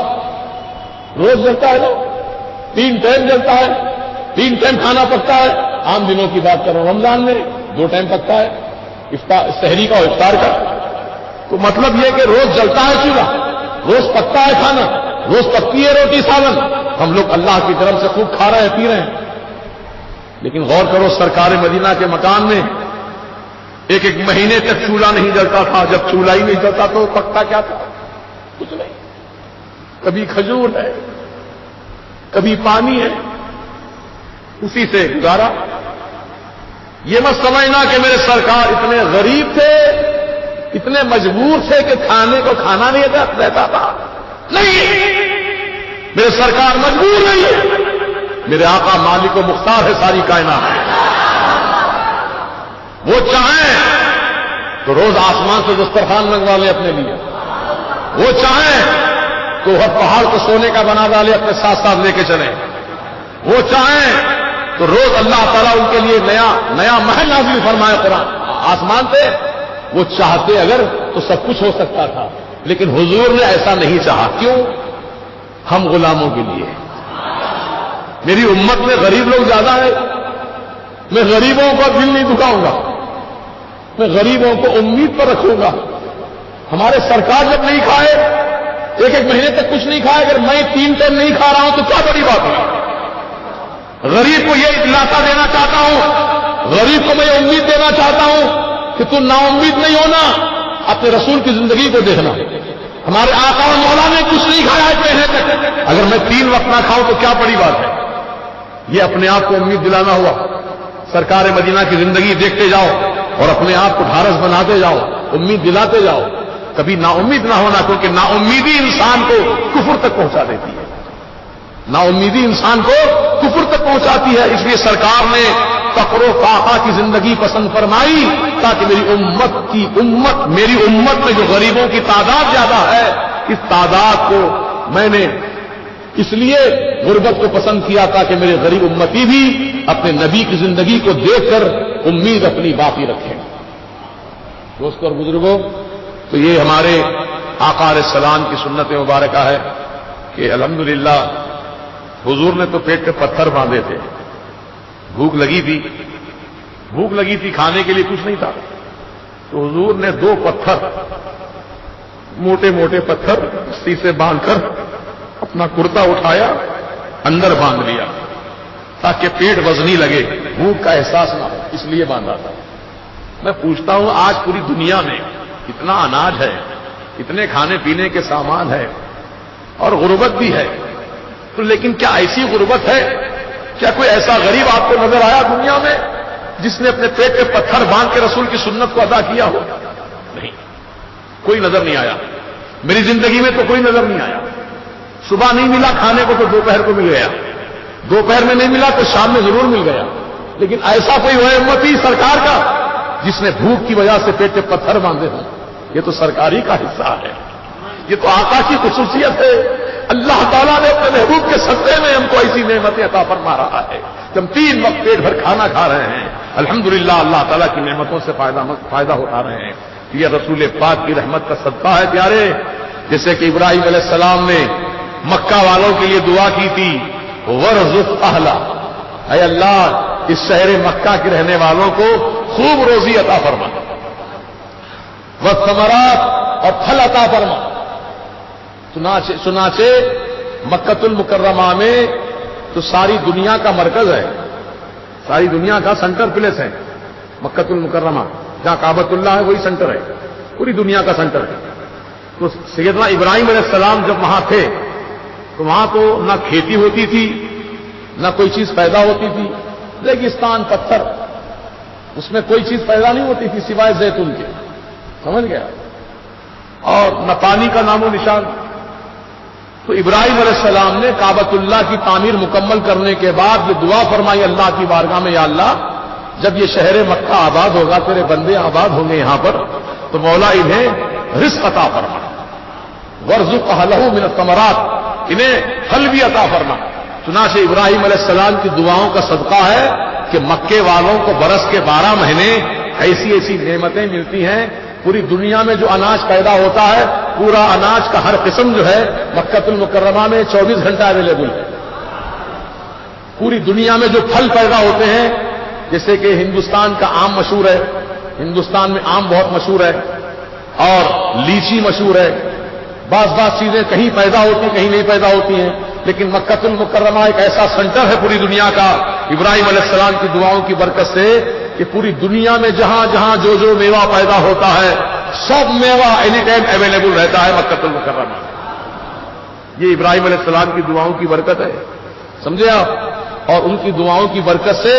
روز جلتا ہے نا، 3 ٹائم جلتا ہے، 3 ٹائم کھانا پکتا ہے۔ عام دنوں کی بات کر رہا ہوں، رمضان میں 2 ٹائم پکتا ہے، سحری کا اور افطار کا۔ تو مطلب یہ کہ روز جلتا ہے چولہا، روز پکتا ہے کھانا، روز پکتی ہے روٹی سالن، ہم لوگ اللہ کی طرف سے خوب کھا رہے ہیں، پی رہے ہیں۔ لیکن غور کرو سرکار مدینہ کے مکان میں ایک مہینے تک چولہا نہیں جلتا تھا۔ جب چولہا ہی نہیں جلتا تو پکتا کیا تھا؟ کچھ نہیں، کبھی کھجور ہے، کبھی پانی ہے، اسی سے گزارا۔ یہ مت سمجھنا کہ میرے سرکار اتنے غریب تھے، اتنے مجبور تھے کہ کھانے کو کھانا نہیں رہتا تھا، نہیں، میرے سرکار مجبور نہیں ہے، میرے آقا مالک و مختار ہے ساری کائنات۔ وہ چاہیں تو روز آسمان سے دسترخوان منگوا لیں اپنے لیے، وہ چاہیں تو ہر پہاڑ کو سونے کا بنا ڈالے اپنے ساتھ ساتھ لے کے چلیں، وہ چاہیں تو روز اللہ تعالیٰ ان کے لیے نیا محل نازل فرمائے قرآن آسمان سے۔ وہ چاہتے اگر تو سب کچھ ہو سکتا تھا، لیکن حضور نے ایسا نہیں چاہا۔ کیوں؟ ہم غلاموں کے لیے، میری امت میں غریب لوگ زیادہ ہیں، میں غریبوں کو دل نہیں دکھاؤں گا، میں غریبوں کو امید پر رکھوں گا۔ ہمارے سرکار جب نہیں کھائے، ایک مہینے تک کچھ نہیں کھائے، اگر میں 3 ٹائم نہیں کھا رہا ہوں تو کیا بڑی بات ہے؟ غریب کو یہ دلاسا دینا چاہتا ہوں، غریب کو میں یہ امید دینا چاہتا ہوں کہ تم نا امید نہیں ہونا، اپنے رسول کی زندگی کو دیکھنا۔ ہمارے آقا و مولا نے کچھ نہیں کھایا 1 مہینے تک، اگر میں 3 وقت نہ کھاؤں تو کیا بڑی بات ہے؟ یہ اپنے آپ کو امید دلانا ہوا۔ سرکار مدینہ کی زندگی دیکھتے جاؤ اور اپنے آپ کو ڈھارس بناتے جاؤ، امید دلاتے جاؤ، کبھی نا امید نہ ہونا، کیونکہ نا امیدی انسان کو کفر تک پہنچا دیتی ہے، نا امیدی انسان کو کفر تک پہنچاتی ہے۔ اس لیے سرکار نے فقر و فاقہ کی زندگی پسند فرمائی تاکہ میری امت میں جو غریبوں کی تعداد زیادہ ہے، اس تعداد کو میں نے اس لیے غربت کو پسند کیا تاکہ میرے غریب امتی بھی اپنے نبی کی زندگی کو دیکھ کر امید اپنی باقی رکھیں. دوستوں اور بزرگوں، تو یہ ہمارے آقا علیہ السلام کی سنت مبارکہ ہے کہ الحمدللہ حضور نے تو پیٹ پہ پتھر باندھے تھے. بھوک لگی تھی کھانے کے لیے کچھ نہیں تھا، تو حضور نے 2 پتھر، موٹے موٹے پتھر رسی سے باندھ کر اپنا کرتا اٹھایا، اندر باندھ لیا تاکہ پیٹ وزنی لگے، بھوک کا احساس نہ ہو، اس لیے باندھا تھا. میں پوچھتا ہوں آج پوری دنیا میں اتنا اناج ہے، اتنے کھانے پینے کے سامان ہے اور غربت بھی ہے، تو لیکن کیا ایسی غربت ہے؟ کیا کوئی ایسا غریب آپ کو نظر آیا دنیا میں جس نے اپنے پیٹ پہ پتھر باندھ کے رسول کی سنت کو ادا کیا ہو؟ نہیں، کوئی نظر نہیں آیا. میری زندگی میں تو کوئی نظر نہیں آیا. صبح نہیں ملا کھانے کو تو دوپہر کو مل گیا، دوپہر میں نہیں ملا تو شام میں ضرور مل گیا. لیکن ایسا کوئی ہے امتی سرکار کا جس نے بھوک کی وجہ سے پیٹ پہ پتھر باندھے ہوں؟ یہ تو سرکار ہی کا حصہ ہے، یہ تو آقا کی خصوصیت ہے. اللہ تعالیٰ نے اپنے محبوب کے صدقے میں ہم کو ایسی نعمتیں عطا فرما رہا ہے کہ ہم 3 وقت پیٹ بھر کھانا کھا رہے ہیں. الحمدللہ اللہ تعالیٰ کی نعمتوں سے فائدہ اٹھا رہے ہیں. یہ رسول پاک کی رحمت کا صدقہ ہے پیارے. جیسے کہ ابراہیم علیہ السلام نے مکہ والوں کے لیے دعا کی تھی، وَرْزُقْ أَهْلَهُ، اے اللہ اس شہر مکہ کے رہنے والوں کو خوب روزی عطا فرما، وثمرات اور پھل عطا فرما. چنانچہ مکۃ المکرمہ میں تو ساری دنیا کا مرکز ہے، ساری دنیا کا سینٹر پلیس ہے مکۃ المکرمہ. جہاں کعبۃ اللہ ہے وہی سینٹر ہے، پوری دنیا کا سینٹر ہے. تو سیدنا ابراہیم علیہ السلام جب وہاں تھے تو وہاں تو نہ کھیتی ہوتی تھی، نہ کوئی چیز پیدا ہوتی تھی، ریگستان، پتھر، اس میں کوئی چیز پیدا نہیں ہوتی تھی سوائے زیتون کے. سمجھ گیا؟ اور نہ پانی کا نام و نشان. تو ابراہیم علیہ السلام نے کعبۃ اللہ کی تعمیر مکمل کرنے کے بعد یہ دعا فرمائی اللہ کی بارگاہ میں، یا اللہ جب یہ شہر مکہ آباد ہوگا، تیرے بندے آباد ہوں گے یہاں پر، تو مولا انہیں رزق عطا فرما، وارزق اہلہ من الثمرات، انہیں پھل بھی عطا فرما. چنانچہ ابراہیم علیہ السلام کی دعاؤں کا صدقہ ہے کہ مکے والوں کو برس کے 12 مہینے ایسی نعمتیں ملتی ہیں. پوری دنیا میں جو اناج پیدا ہوتا ہے، پورا اناج کا ہر قسم جو ہے مکۃ المکرمہ میں 24 گھنٹہ اویلیبل ہے. پوری دنیا میں جو پھل پیدا ہوتے ہیں، جیسے کہ ہندوستان کا آم مشہور ہے، ہندوستان میں آم بہت مشہور ہے اور لیچی مشہور ہے. بعض چیزیں کہیں پیدا ہوتی کہیں نہیں پیدا ہوتی ہیں، لیکن مکۃ المکرمہ ایک ایسا سینٹر ہے پوری دنیا کا ابراہیم علیہ السلام کی دعاؤں کی برکت سے کہ پوری دنیا میں جہاں جہاں جو میوہ پیدا ہوتا ہے سب میوہ اینی ٹائم اویلیبل رہتا ہے مکۃ المکرمہ. یہ ابراہیم علیہ السلام کی دعاؤں کی برکت ہے، سمجھے آپ؟ اور ان کی دعاؤں کی برکت سے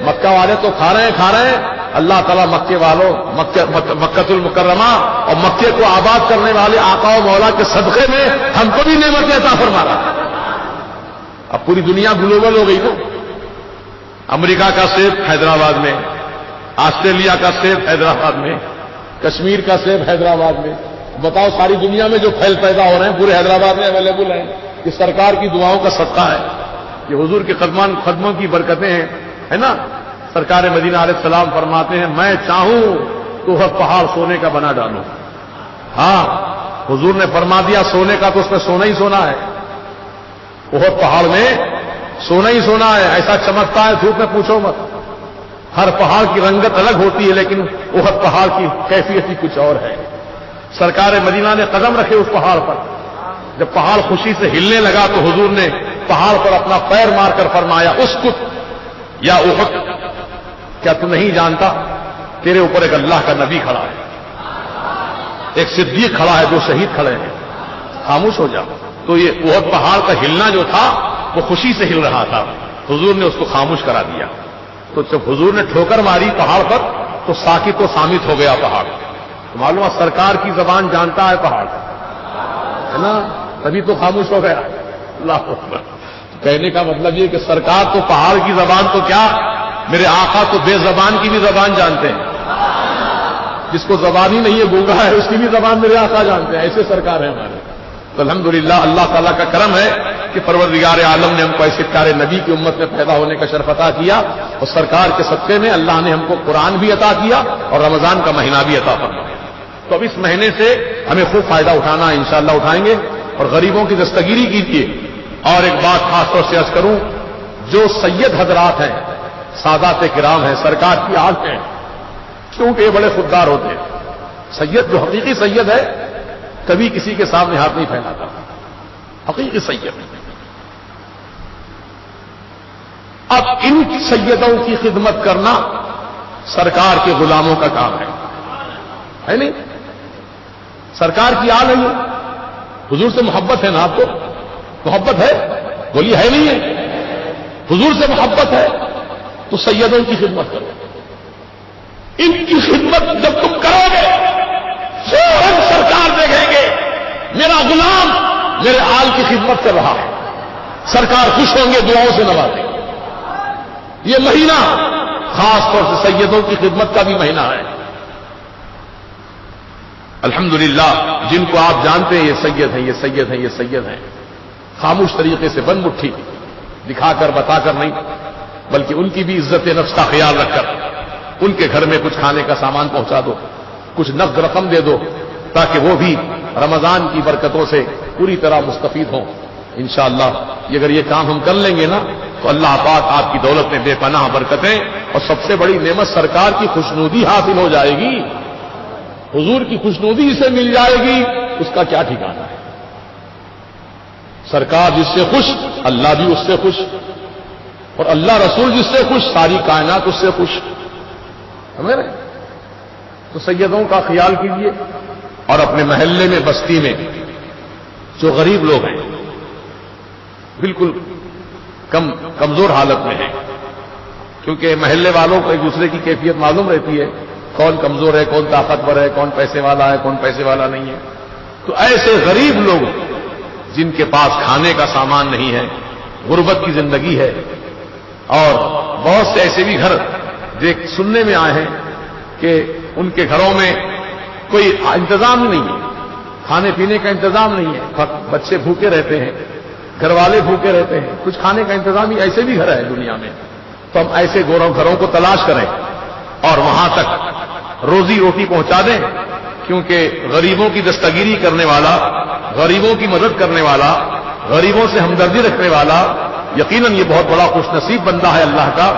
مکہ والے تو کھا رہے ہیں، اللہ تعالیٰ مکے والوں مکۃ المکرمہ اور مکے کو آباد کرنے والے آقا و مولا کے صدقے میں ہم کو بھی نعمتیں عطا فرما رہا ہے. اب پوری دنیا گلوبل ہو گئی. تو امریکہ کا سیب حیدرآباد میں، آسٹریلیا کا سیب حیدرآباد میں، کشمیر کا سیب حیدرآباد میں. بتاؤ ساری دنیا میں جو پھل پیدا ہو رہے ہیں پورے حیدرآباد میں اویلیبل ہیں. یہ سرکار کی دعاؤں کا صدقہ ہے، یہ حضور کے قدموں کی برکتیں ہیں، ہے نا. سرکار مدینہ علیہ السلام فرماتے ہیں میں چاہوں تو ہر پہاڑ سونے کا بنا ڈالوں. ہاں حضور نے فرما دیا سونے کا تو اس میں سونا ہی سونا ہے. وہ پہاڑ میں سونا ہی سونا ہے، ایسا چمکتا ہے دھوپ میں پوچھو مت. ہر پہاڑ کی رنگت الگ ہوتی ہے لیکن وہ پہاڑ کی کیفیت ہی کچھ اور ہے. سرکار مدینہ نے قدم رکھے اس پہاڑ پر. جب پہاڑ خوشی سے ہلنے لگا تو حضور نے پہاڑ پر اپنا پیر مار کر فرمایا اسکت یا احد، کیا تو نہیں جانتا تیرے اوپر ایک اللہ کا نبی کھڑا ہے، ایک صدیق کھڑا ہے، 2 شہید کھڑے ہیں، خاموش ہو جا. تو یہ احد پہاڑ کا ہلنا جو تھا وہ خوشی سے ہل رہا تھا، حضور نے اس کو خاموش کرا دیا. تو جب حضور نے ٹھوکر ماری پہاڑ پر تو ساکت و صامت ہو گیا پہاڑ. تو معلوم ہے سرکار کی زبان جانتا ہے پہاڑ، ہے نا، تبھی تو خاموش ہو گیا. اللہ اکبر. کہنے کا مطلب یہ کہ سرکار تو پہاڑ کی زبان تو کیا، میرے آقا تو بے زبان کی بھی زبان جانتے ہیں. جس کو زبان ہی نہیں ہے گونگا ہے اس کی بھی زبان میرے آقا جانتے ہیں. ایسے سرکار ہیں ہمارے. تو الحمدللہ اللہ تعالیٰ کا کرم ہے کہ پروردگار عالم نے ہم کو ایسے پیارے نبی کی امت میں پیدا ہونے کا شرف عطا کیا اور سرکار کے صدقے میں اللہ نے ہم کو قرآن بھی عطا کیا اور رمضان کا مہینہ بھی عطا فرمایا. تو اب اس مہینے سے ہمیں خوب فائدہ اٹھانا ہے، انشاءاللہ اٹھائیں گے اور غریبوں کی دستگیری کیجیے. اور ایک بات خاص طور سے عرض کروں، جو سید حضرات ہیں، سادات کرام ہیں، سرکار کی آل ہیں، کیونکہ یہ بڑے خوددار ہوتے ہیں. سید جو حقیقی سید ہے کبھی کسی کے سامنے ہاتھ نہیں پھیلاتا، حقیقی سید. اب ان سیدوں کی خدمت کرنا سرکار کے غلاموں کا کام ہے نہیں؟ سرکار کی آل ہے یہ، حضور سے محبت ہے نا آپ کو؟ محبت ہے؟ بولیے ہے نہیں ہے؟ حضور سے محبت ہے تو سیدوں کی خدمت کرو. ان کی خدمت جب تم کرو گے فوراً سرکار دیکھیں گے میرا غلام میرے آل کی خدمت کر رہا ہے، سرکار خوش ہوں گے، دعاؤں سے نوازیں گے. یہ مہینہ خاص طور سے سیدوں کی خدمت کا بھی مہینہ ہے. الحمدللہ جن کو آپ جانتے ہیں یہ سید ہیں، یہ سید ہیں، یہ سید ہیں، خاموش طریقے سے بند مٹھی دکھا کر بتا کر نہیں، بلکہ ان کی بھی عزت نفس کا خیال رکھ کر ان کے گھر میں کچھ کھانے کا سامان پہنچا دو، کچھ نقد رقم دے دو تاکہ وہ بھی رمضان کی برکتوں سے پوری طرح مستفید ہوں. انشاءاللہ اگر یہ کام ہم کر لیں گے نا تو اللہ پاک آپ کی دولت میں بے پناہ برکتیں اور سب سے بڑی نعمت سرکار کی خوشنودی حاصل ہو جائے گی. حضور کی خوشنودی سے مل جائے گی، اس کا کیا ٹھکانہ ہے. سرکار جس سے خوش اللہ بھی اس سے خوش، اور اللہ رسول جس سے خوش ساری کائنات اس سے خوش. سمجھ رہے؟ تو سیدوں کا خیال کیجیے. اور اپنے محلے میں بستی میں جو غریب لوگ ہیں بالکل کمزور حالت میں ہیں، کیونکہ محلے والوں کو ایک دوسرے کی کیفیت معلوم رہتی ہے، کون کمزور ہے، کون طاقتور ہے، کون پیسے والا ہے، کون پیسے والا نہیں ہے. تو ایسے غریب لوگ جن کے پاس کھانے کا سامان نہیں ہے، غربت کی زندگی ہے، اور بہت سے ایسے بھی گھر سننے میں آئے ہیں کہ ان کے گھروں میں کوئی انتظام نہیں ہے، کھانے پینے کا انتظام نہیں ہے، بچے بھوکے رہتے ہیں، گھر والے بھوکے رہتے ہیں، کچھ کھانے کا انتظام ہی ایسے بھی گھر ہے دنیا میں. تو ہم ایسے گھروں کو تلاش کریں اور وہاں تک روزی روٹی پہنچا دیں، کیونکہ غریبوں کی دستگیری کرنے والا، غریبوں کی مدد کرنے والا، غریبوں سے ہمدردی رکھنے والا یقیناً یہ بہت بڑا خوش نصیب بندہ ہے اللہ کا.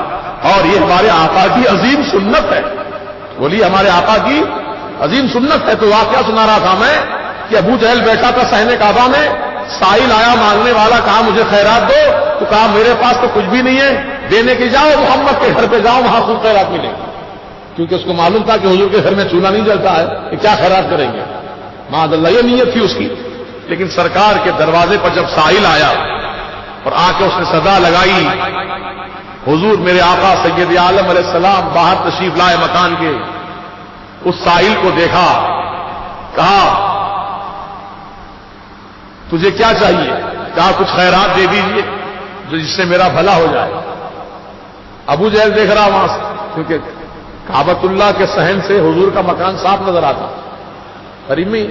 اور یہ ہمارے آقا کی عظیم سنت ہے. بولیے ہمارے آقا کی عظیم سنت ہے. تو واقعہ سنا رہا تھا میں کہ ابو جہل بیٹھا تھا صحن کعبہ میں، سائل آیا مانگنے والا، کہا مجھے خیرات دو، تو کہا میرے پاس تو کچھ بھی نہیں ہے، دینے کے جاؤ محمد کے گھر پہ جاؤ، وہاں خوب خیرات ملے گی. کیونکہ اس کو معلوم تھا کہ حضور کے گھر میں چولہا نہیں جلتا ہے، کہ کیا خیرات کریں گے، معاذ اللہ یہ نیت تھی اس کی. لیکن سرکار کے دروازے پر جب سائل آیا اور آ کے اس نے صدا لگائی، حضور میرے آقا سید عالم علیہ السلام باہر تشریف لائے مکان کے، اس سائل کو دیکھا، کہا تجھے کیا چاہیے؟ کہا کچھ خیرات دے دیجیے جس سے میرا بھلا ہو جائے. ابو جہل دیکھ رہا وہاں سے، کیونکہ کعبۃ اللہ کے صحن سے حضور کا مکان صاف نظر آتا قریب میں،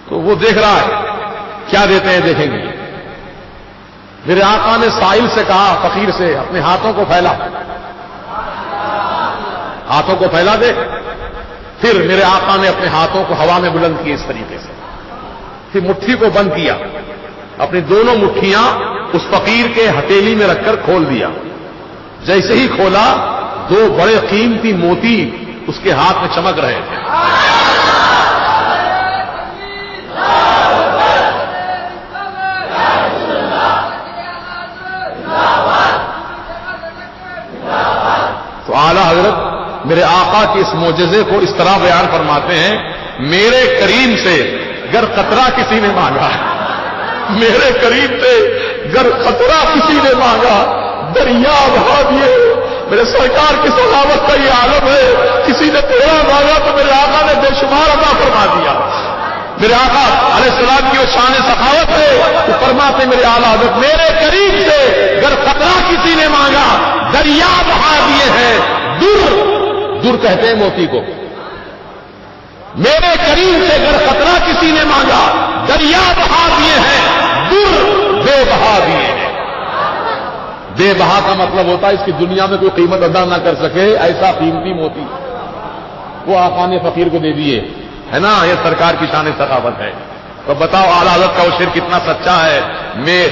تو وہ دیکھ رہا ہے کیا دیتے ہیں دیکھیں گے. میرے آقا نے سائل سے کہا، فقیر سے، اپنے ہاتھوں کو پھیلا، ہاتھوں کو پھیلا دے. پھر میرے آقا نے اپنے ہاتھوں کو ہوا میں بلند کیے اس طریقے سے، پھر مٹھی کو بند کیا، اپنی دونوں مٹھیاں اس فقیر کے ہتھیلی میں رکھ کر کھول دیا. جیسے ہی کھولا دو بڑے قیمتی موتی اس کے ہاتھ میں چمک رہے تھے. تو اعلیٰ حضرت میرے آقا کے اس معجزے کو اس طرح بیان فرماتے ہیں، میرے کریم سے گر قطرہ کسی نے مانگا، میرے کریم سے گر قطرہ کسی نے مانگا دریا بہا دیے. میرے سرکار کی سخاوت کا یہ عالم ہے، کسی نے تھوڑا مانگا تو میرے آقا نے بے شمار عطا فرما دیا. میرے آقا علیہ السلام کی وہ شان سخاوت ہے کہ فرماتے میرے اعلیٰ حضرت میرے قریب سے گر قطرہ کسی نے مانگا دریا بہا دیے ہیں. در کہتے ہیں موتی کو. میرے قریب سے گر قطرہ کسی نے مانگا دریا بہا دیے ہیں. در بہا دیے ہیں۔ بے بہا کا مطلب ہوتا ہے اس کی دنیا میں کوئی قیمت ادا نہ کر سکے ایسا قیمتی موتی وہ آقا نے فقیر کو دے دیے، ہے نا؟ یہ سرکار کی شان سخاوت ہے۔ تو بتاؤ اعلی حضرت کا وہ شعر کتنا سچا ہے۔ میں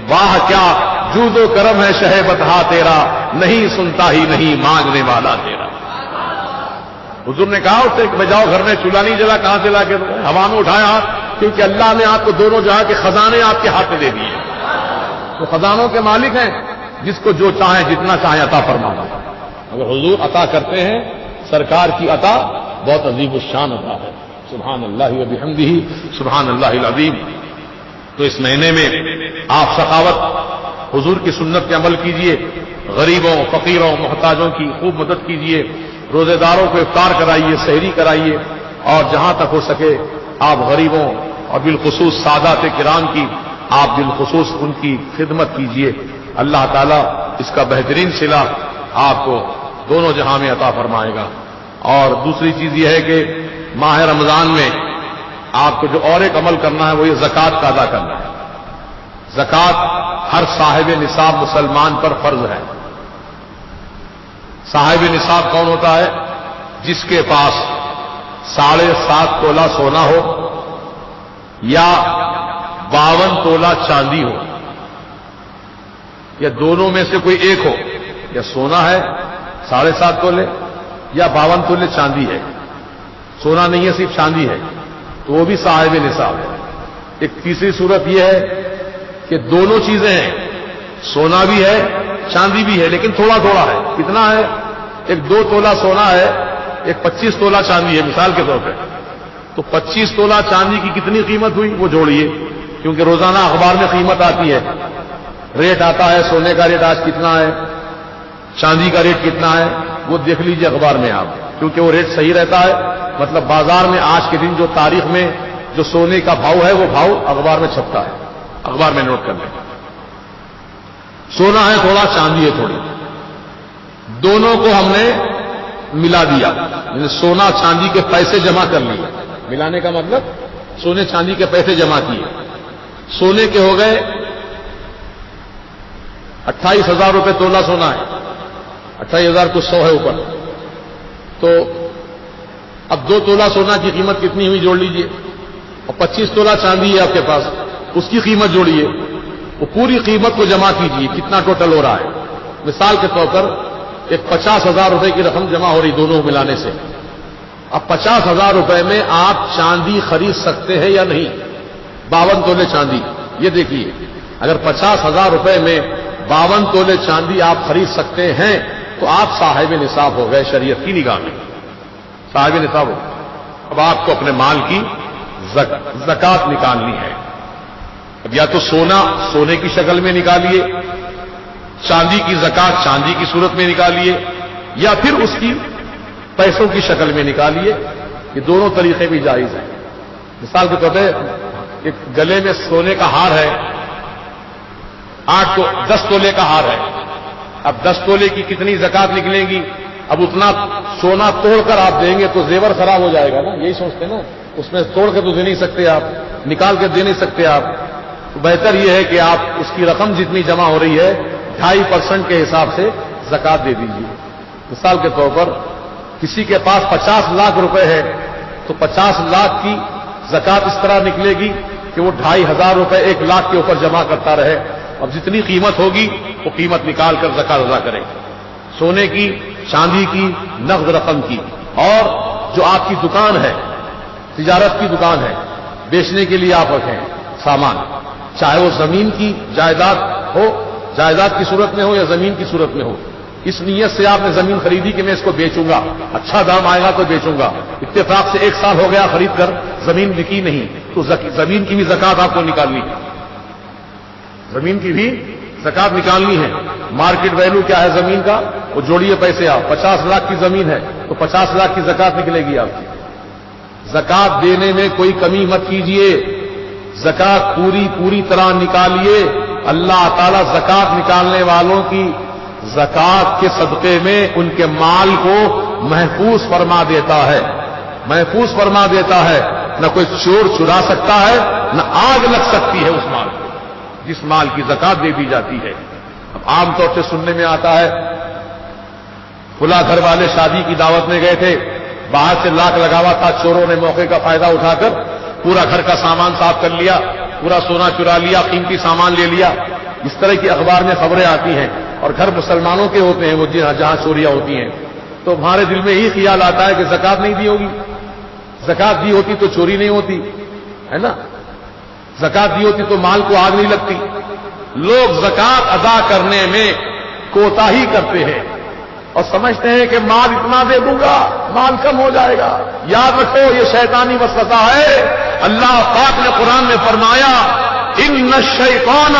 واہ کیا جود و کرم ہے شہ بتہا تیرا، نہیں سنتا ہی نہیں مانگنے والا تیرا۔ حضور نے کہا اس سے کہ جاؤ گھر میں چولہا نہیں جلا، کہاں سے لا کے ہوا میں اٹھایا ہاتھ، کیونکہ اللہ نے آپ کو دونوں جہاں کے خزانے آپ کے ہاتھ میں دے دیے، تو خزانوں کے مالک ہیں، جس کو جو چاہیں جتنا چاہیں عطا فرمانا۔ اگر حضور عطا کرتے ہیں، سرکار کی عطا بہت عظیم الشان عطا ہے، سبحان اللہ و بحمدہ سبحان اللہ العظیم۔ تو اس مہینے میں آپ سخاوت حضور کی سنت پہ عمل کیجئے، غریبوں فقیروں محتاجوں کی خوب مدد کیجئے، روزے داروں کو افطار کرائیے، سحری کرائیے، اور جہاں تک ہو سکے آپ غریبوں اور بالخصوص سادات کرام کی آپ بالخصوص ان کی خدمت کیجئے۔ اللہ تعالیٰ اس کا بہترین صلہ آپ کو دونوں جہاں میں عطا فرمائے گا۔ اور دوسری چیز یہ ہے کہ ماہ رمضان میں آپ کو جو اور ایک عمل کرنا ہے وہ یہ زکوٰۃ کا ادا کرنا ہے۔ زکوٰۃ ہر صاحب نصاب مسلمان پر فرض ہے۔ صاحب نصاب کون ہوتا ہے؟ جس کے پاس 7.5 تولہ سونا ہو یا 52 تولہ چاندی ہو، یا دونوں میں سے کوئی ایک ہو، یا سونا ہے 7.5 تولے یا 52 تولے چاندی ہے، سونا نہیں ہے صرف چاندی ہے، تو وہ بھی صاحب نصاب ہے۔ ایک تیسری صورت یہ ہے کہ دونوں چیزیں ہیں، سونا بھی ہے چاندی بھی ہے لیکن تھوڑا تھوڑا ہے۔ کتنا ہے؟ ایک 2 تولہ سونا ہے، ایک 25 تولہ چاندی ہے مثال کے طور پہ، تو 25 تولہ چاندی کی کتنی قیمت ہوئی وہ جوڑیے، کیونکہ روزانہ اخبار میں قیمت آتی ہے، ریٹ آتا ہے، سونے کا ریٹ آج کتنا ہے، چاندی کا ریٹ کتنا ہے، وہ دیکھ لیجئے اخبار میں آپ، کیونکہ وہ ریٹ صحیح رہتا ہے۔ مطلب بازار میں آج کے دن جو تاریخ میں جو سونے کا بھاؤ ہے وہ بھاؤ اخبار میں چھپتا ہے، اخبار میں نوٹ کر لیں۔ سونا ہے تھوڑا، چاندی ہے تھوڑی، دونوں کو ہم نے ملا دیا، یعنی سونا چاندی کے پیسے جمع کر لیے۔ ملانے کا مطلب سونے چاندی کے پیسے جمع کیے، سونے کے ہو گئے 28,000 روپے تولہ سونا ہے، 28,000 کچھ 100 ہے اوپر، تو اب 2 تولہ سونا کی قیمت کتنی ہوئی جوڑ لیجئے، اور 25 تولہ چاندی ہے آپ کے پاس، اس کی قیمت جوڑیے، وہ پوری قیمت کو جمع کیجئے، کتنا ٹوٹل ہو رہا ہے۔ مثال کے طور پر ایک 50,000 روپے کی رقم جمع ہو رہی دونوں ملانے سے۔ اب 50,000 روپے میں آپ چاندی خرید سکتے ہیں یا نہیں؟ 52 تولے چاندی، یہ دیکھیے، اگر 50,000 روپے میں 52 تولے چاندی آپ خرید سکتے ہیں تو آپ صاحب نصاب ہو گئے شریعت کی نگاہ میں، صاحب نصاب ہو۔ اب آپ کو اپنے مال کی زکوٰۃ نکالنی ہے۔ اب یا تو سونا سونے کی شکل میں نکالیے، چاندی کی زکوٰۃ چاندی کی صورت میں نکالیے، یا پھر اس کی پیسوں کی شکل میں نکالیے، یہ دونوں طریقے بھی جائز ہیں۔ مثال کے طور پہ ایک گلے میں سونے کا ہار ہے، 10 تولے کا ہار ہے، اب 10 تولے کی کتنی زکوٰۃ نکلے گی؟ اب اتنا سونا توڑ کر آپ دیں گے تو زیور خراب ہو جائے گا نا، یہی سوچتے نا، اس میں توڑ کے تو دے نہیں سکتے آپ، نکال کے دے نہیں سکتے آپ، تو بہتر یہ ہے کہ آپ اس کی رقم جتنی جمع ہو رہی ہے 2.5% کے حساب سے زکوٰۃ دے دیجیے۔ مثال کے طور پر کسی کے پاس 50 لاکھ روپے ہے تو 50 لاکھ کی زکوٰۃ اس طرح نکلے گی کہ وہ 2,500 روپے 1 لاکھ کے اوپر جمع کرتا رہے، اب جتنی قیمت ہوگی وہ قیمت نکال کر زکوٰۃ ادا کرے، سونے کی، چاندی کی، نقد رقم کی۔ اور جو آپ کی دکان ہے، تجارت کی دکان ہے، بیچنے کے لیے آپ رکھیں سامان، چاہے وہ زمین کی جائیداد ہو، جائیداد کی صورت میں ہو یا زمین کی صورت میں ہو، اس نیت سے آپ نے زمین خریدی کہ میں اس کو بیچوں گا، اچھا دام آئے گا تو بیچوں گا، اتفاق سے 1 سال ہو گیا خرید کر، زمین بکی نہیں، تو زمین کی بھی زکوٰۃ آپ کو نکالنی ہے، زمین کی بھی زکوٰۃ نکالنی ہے۔ مارکیٹ ویلو کیا ہے زمین کا، وہ جوڑیے پیسے آپ، 50 لاکھ کی زمین ہے تو 50 لاکھ کی زکوٰۃ نکلے گی آپ کی۔ زکوٰۃ دینے میں کوئی کمی مت کیجیے، زکوٰۃ پوری طرح نکالیے۔ اللہ تعالیٰ زکوٰۃ نکالنے والوں کی زکوٰۃ کے صدقے میں ان کے مال کو محفوظ فرما دیتا ہے، محفوظ فرما دیتا ہے، نہ کوئی چور چرا سکتا ہے، نہ آگ لگ سکتی ہے اس مال کو۔ جس مال کی زکات دے دی جاتی ہے. اب عام طور سے سننے میں آتا ہے فلاں گھر والے شادی کی دعوت میں گئے تھے, باہر سے لاک لگا ہوا تھا, چوروں نے موقع کا فائدہ اٹھا کر پورا گھر کا سامان صاف کر لیا, پورا سونا چرا لیا, قیمتی سامان لے لیا. اس طرح کی اخبار میں خبریں آتی ہیں, اور گھر مسلمانوں کے ہوتے ہیں وہ جہاں چوریاں ہوتی ہیں. تو ہمارے دل میں یہی خیال آتا ہے کہ زکات نہیں دی ہوگی, زکات دی ہوتی تو چوری نہیں ہوتی ہے نا, زکات دی ہوتی تو مال کو آگ نہیں لگتی. لوگ زکات ادا کرنے میں کوتاہی کرتے ہیں اور سمجھتے ہیں کہ مال اتنا دے دوں گا مال کم ہو جائے گا. یاد رکھو یہ شیطانی وسوسہ ہے. اللہ پاک نے قرآن میں فرمایا ان الشیطان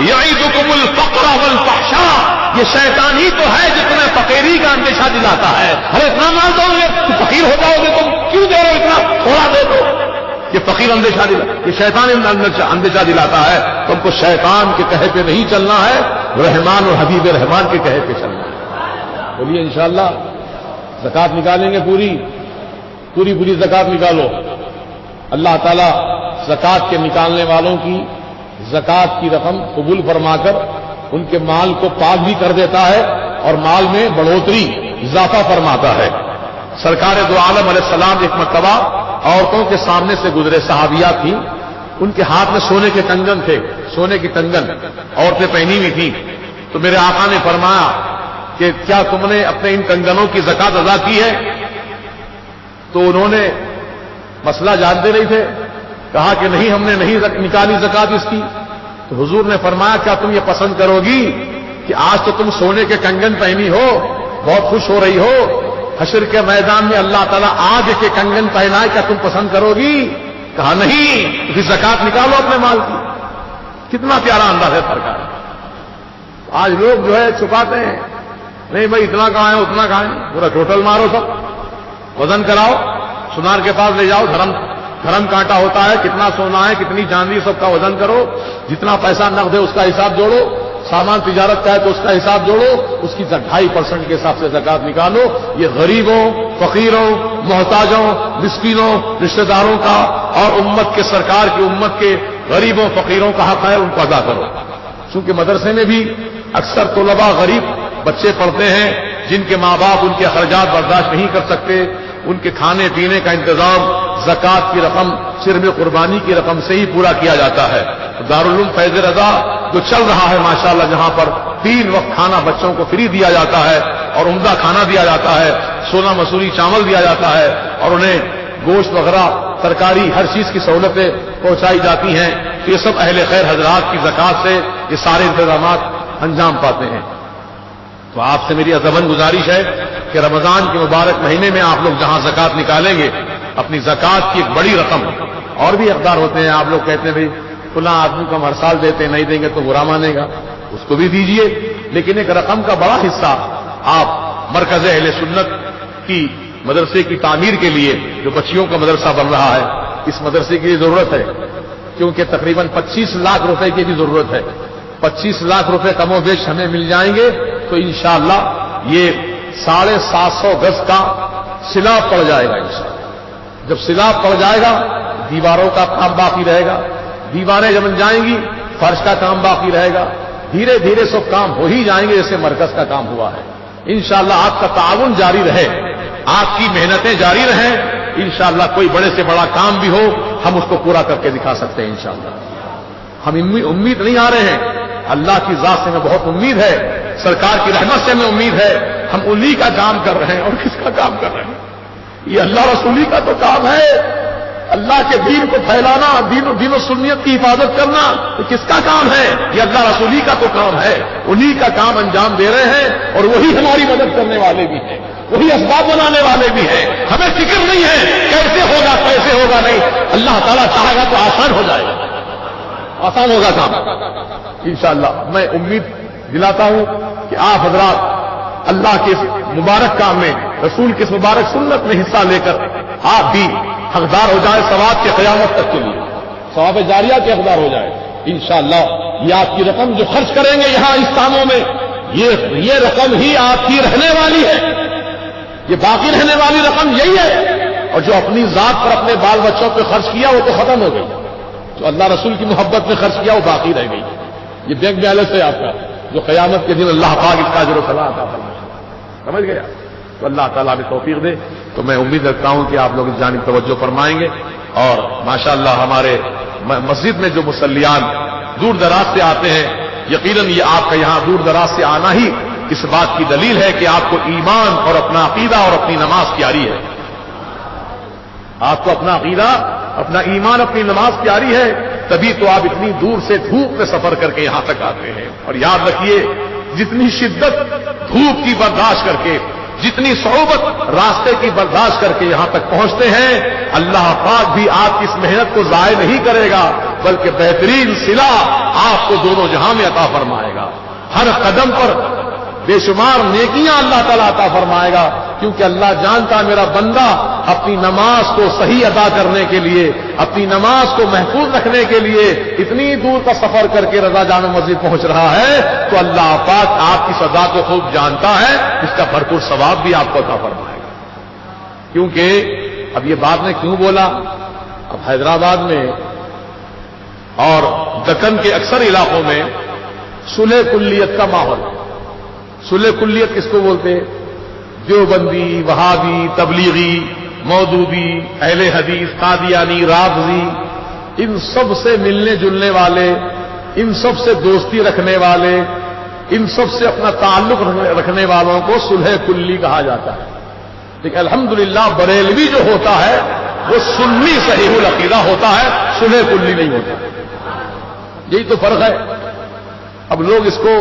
یعدکم الفقر والفحشاء, یہ شیطان ہی تو ہے جو تمہیں فقیری کا اندیشہ دلاتا ہے. ارے اتنا مال دو گے تو فقیر ہو جاؤ گے, تم کیوں دے رہے ہو اتنا, تھوڑا دے دو. یہ فقیر اندیشہ یہ شیطان اندیشہ دلاتا ہے. تم کو شیطان کے کہے پہ نہیں چلنا ہے, رحمان اور حبیب رحمان کے کہے پہ چلنا ہے. بولیے انشاءاللہ زکات نکالیں گے, پوری زکات نکالو. اللہ تعالیٰ زکات کے نکالنے والوں کی زکات کی رقم قبول فرما کر ان کے مال کو پاک بھی کر دیتا ہے اور مال میں بڑھوتری اضافہ فرماتا ہے. سرکار دو عالم علیہ السلام ایک مرتبہ عورتوں کے سامنے سے گزرے, صحابیات تھیں, ان کے ہاتھ میں سونے کے کنگن تھے, سونے کی کنگن عورتیں پہنی ہوئی تھیں. تو میرے آقا نے فرمایا کہ کیا تم نے اپنے ان کنگنوں کی زکات ادا کی ہے؟ تو انہوں نے مسئلہ جانتے نہیں تھے, کہا کہ نہیں ہم نے نہیں نکالی زکات اس کی. تو حضور نے فرمایا کیا تم یہ پسند کرو گی کہ آج تو تم سونے کے کنگن پہنی ہو, بہت خوش ہو رہی ہو, حشر کے میدان میں اللہ تعالیٰ آج کے کنگن پہنائے, کیا تم پسند کرو گی؟ کہا نہیں, پھر زکات نکالو اپنے مال کی. کتنا پیارا انداز ہے سرکار. آج لوگ جو ہے چھپاتے ہیں, نہیں بھائی اتنا کہاں ہے اتنا کہاں ہے, پورا ٹوٹل مارو, سب وزن کراؤ, سنار کے پاس لے جاؤ, دھرم کانٹا ہوتا ہے, کتنا سونا ہے کتنی چاندی سب کا وزن کرو, جتنا پیسہ نقد ہے اس کا حساب جوڑو, سامان تجارت کا ہے تو اس کا حساب جوڑو, اس کی 2.5% کے حساب سے زکات نکالو. یہ غریبوں, فقیروں, محتاجوں, مسکینوں, رشتہ داروں کا اور امت کے سرکار کی امت کے غریبوں فقیروں کا حق ہے, ان کو ادا کرو. چونکہ مدرسے میں بھی اکثر طلباء غریب بچے پڑھتے ہیں جن کے ماں باپ ان کے اخراجات برداشت نہیں کر سکتے, ان کے کھانے پینے کا انتظام زکات کی رقم, شرب قربانی کی رقم سے ہی پورا کیا جاتا ہے. دارالعلوم فیض رضا جو چل رہا ہے ماشاءاللہ, جہاں پر 3 وقت کھانا بچوں کو فری دیا جاتا ہے اور عمدہ کھانا دیا جاتا ہے, سونا مسوری چاول دیا جاتا ہے اور انہیں گوشت وغیرہ ترکاری ہر چیز کی سہولتیں پہنچائی جاتی ہیں. تو یہ سب اہل خیر حضرات کی زکات سے یہ سارے انتظامات انجام پاتے ہیں. تو آپ سے میری عزمن گزارش ہے کہ رمضان کے مبارک مہینے میں آپ لوگ جہاں زکات نکالیں گے, اپنی زکات کی ایک بڑی رقم, اور بھی اقدار ہوتے ہیں, آپ لوگ کہتے ہیں بھائی فلاں آدمی کو ہم ہر سال دیتے ہیں, نہیں دیں گے تو برا مانے گا, اس کو بھی دیجئے, لیکن ایک رقم کا بڑا حصہ آپ مرکز اہل سنت کی مدرسے کی تعمیر کے لیے, جو بچیوں کا مدرسہ بن رہا ہے, اس مدرسے کی ضرورت ہے, کیونکہ تقریباً 25 لاکھ روپے کی بھی ضرورت ہے. 25 لاکھ روپے کم و بیش ہمیں مل جائیں گے تو انشاءاللہ یہ 750 گز کا سلاب پڑ جائے گا. انشاءاللہ جب سلاب پڑ جائے گا دیواروں کا کام باقی رہے گا, دیواریں جب بن جائیں گی فرش کا کام باقی رہے گا, دھیرے دھیرے سب کام ہو ہی جائیں گے جیسے مرکز کا کام ہوا ہے. انشاءاللہ آپ کا تعاون جاری رہے, آپ کی محنتیں جاری رہیں, انشاءاللہ کوئی بڑے سے بڑا کام بھی ہو ہم اس کو پورا کر کے دکھا سکتے ہیں انشاءاللہ. ہم امید نہیں آ رہے ہیں, اللہ کی ذات سے ہمیں بہت امید ہے, سرکار کی رحمت سے ہمیں امید ہے. ہم انہی کا کام کر رہے ہیں. اور کس کا کام کر رہے ہیں؟ یہ اللہ رسولی کا تو کام ہے, اللہ کے دین کو پھیلانا, دین و سنت کی حفاظت کرنا. تو کس کا کام ہے؟ یہ اللہ رسولی کا تو کام ہے. انہی کا کام انجام دے رہے ہیں اور وہی ہماری مدد کرنے والے بھی ہیں, وہی اسباب بنانے والے بھی ہیں. ہمیں فکر نہیں ہے کیسے ہوگا نہیں, اللہ تعالیٰ چاہے گا تو آسان ہو جائے گا, آسان ہوگا کام انشاءاللہ. میں امید دلاتا ہوں کہ آپ حضرات اللہ کے مبارک کام میں, رسول کے مبارک سنت میں حصہ لے کر آپ بھی حقدار ہو جائے ثواب کے قیامت تک کے لیے, ثواب جاریہ کے حقدار ہو جائے انشاءاللہ. یہ آپ کی رقم جو خرچ کریں گے یہاں اس کاموں میں, یہ رقم ہی آپ کی رہنے والی ہے, یہ باقی رہنے والی رقم یہی ہے. اور جو اپنی ذات پر اپنے بال بچوں پہ خرچ کیا وہ تو ختم ہو گئی, جو اللہ رسول کی محبت میں خرچ کیا وہ باقی رہ گئی. یہ بینک بیلنس ہے آپ کا، جو قیامت کے دن اللہ پاک اس کا اجر و ثواب عطا فرمائے. سمجھ گیا؟ تو اللہ تعالیٰ ہمیں توفیق دے. تو میں امید رکھتا ہوں کہ آپ لوگ اس جانب توجہ فرمائیں گے. اور ماشاءاللہ ہمارے مسجد میں جو مصلیان دور دراز سے آتے ہیں، یقیناً یہ آپ کا یہاں دور دراز سے آنا ہی اس بات کی دلیل ہے کہ آپ کو ایمان اور اپنا عقیدہ اور اپنی نماز پیاری ہے. آپ کو اپنا عقیدہ، اپنا ایمان، اپنی نماز پیاری ہے، تبھی تو آپ اتنی دور سے دھوپ میں سفر کر کے یہاں تک آتے ہیں. اور یاد رکھیے، جتنی شدت دھوپ کی برداشت کر کے، جتنی صعوبت راستے کی برداشت کر کے یہاں تک پہنچتے ہیں، اللہ پاک بھی آپ کی اس محنت کو ضائع نہیں کرے گا، بلکہ بہترین صلہ آپ کو دونوں جہاں میں عطا فرمائے گا. ہر قدم پر بے شمار نیکیاں اللہ تعالیٰ عطا فرمائے گا، کیونکہ اللہ جانتا میرا بندہ اپنی نماز کو صحیح ادا کرنے کے لیے، اپنی نماز کو محفوظ رکھنے کے لیے اتنی دور کا سفر کر کے رضا جامع مسجد پہنچ رہا ہے، تو اللہ پاک آپ کی سزا کو خوب جانتا ہے، اس کا بھرپور ثواب بھی آپ کو عطا فرمائے گا. کیونکہ اب یہ بات میں کیوں بولا، اب حیدرآباد میں اور دکن کے اکثر علاقوں میں صلح کلیت کا ماحول ہے. صلح کلیت کس کو بولتے؟ دیوبندی، وہابی، تبلیغی، مودودی، اہل حدیث، قادیانی، رافضی، ان سب سے ملنے جلنے والے، ان سب سے دوستی رکھنے والے، ان سب سے اپنا تعلق رکھنے والوں کو صلح کلی کہا جاتا ہے. لیکن الحمدللہ بریلوی جو ہوتا ہے وہ سنی صحیح العقیدہ ہوتا ہے، صلح کلی نہیں ہوتا. یہی تو فرق ہے. اب لوگ اس کو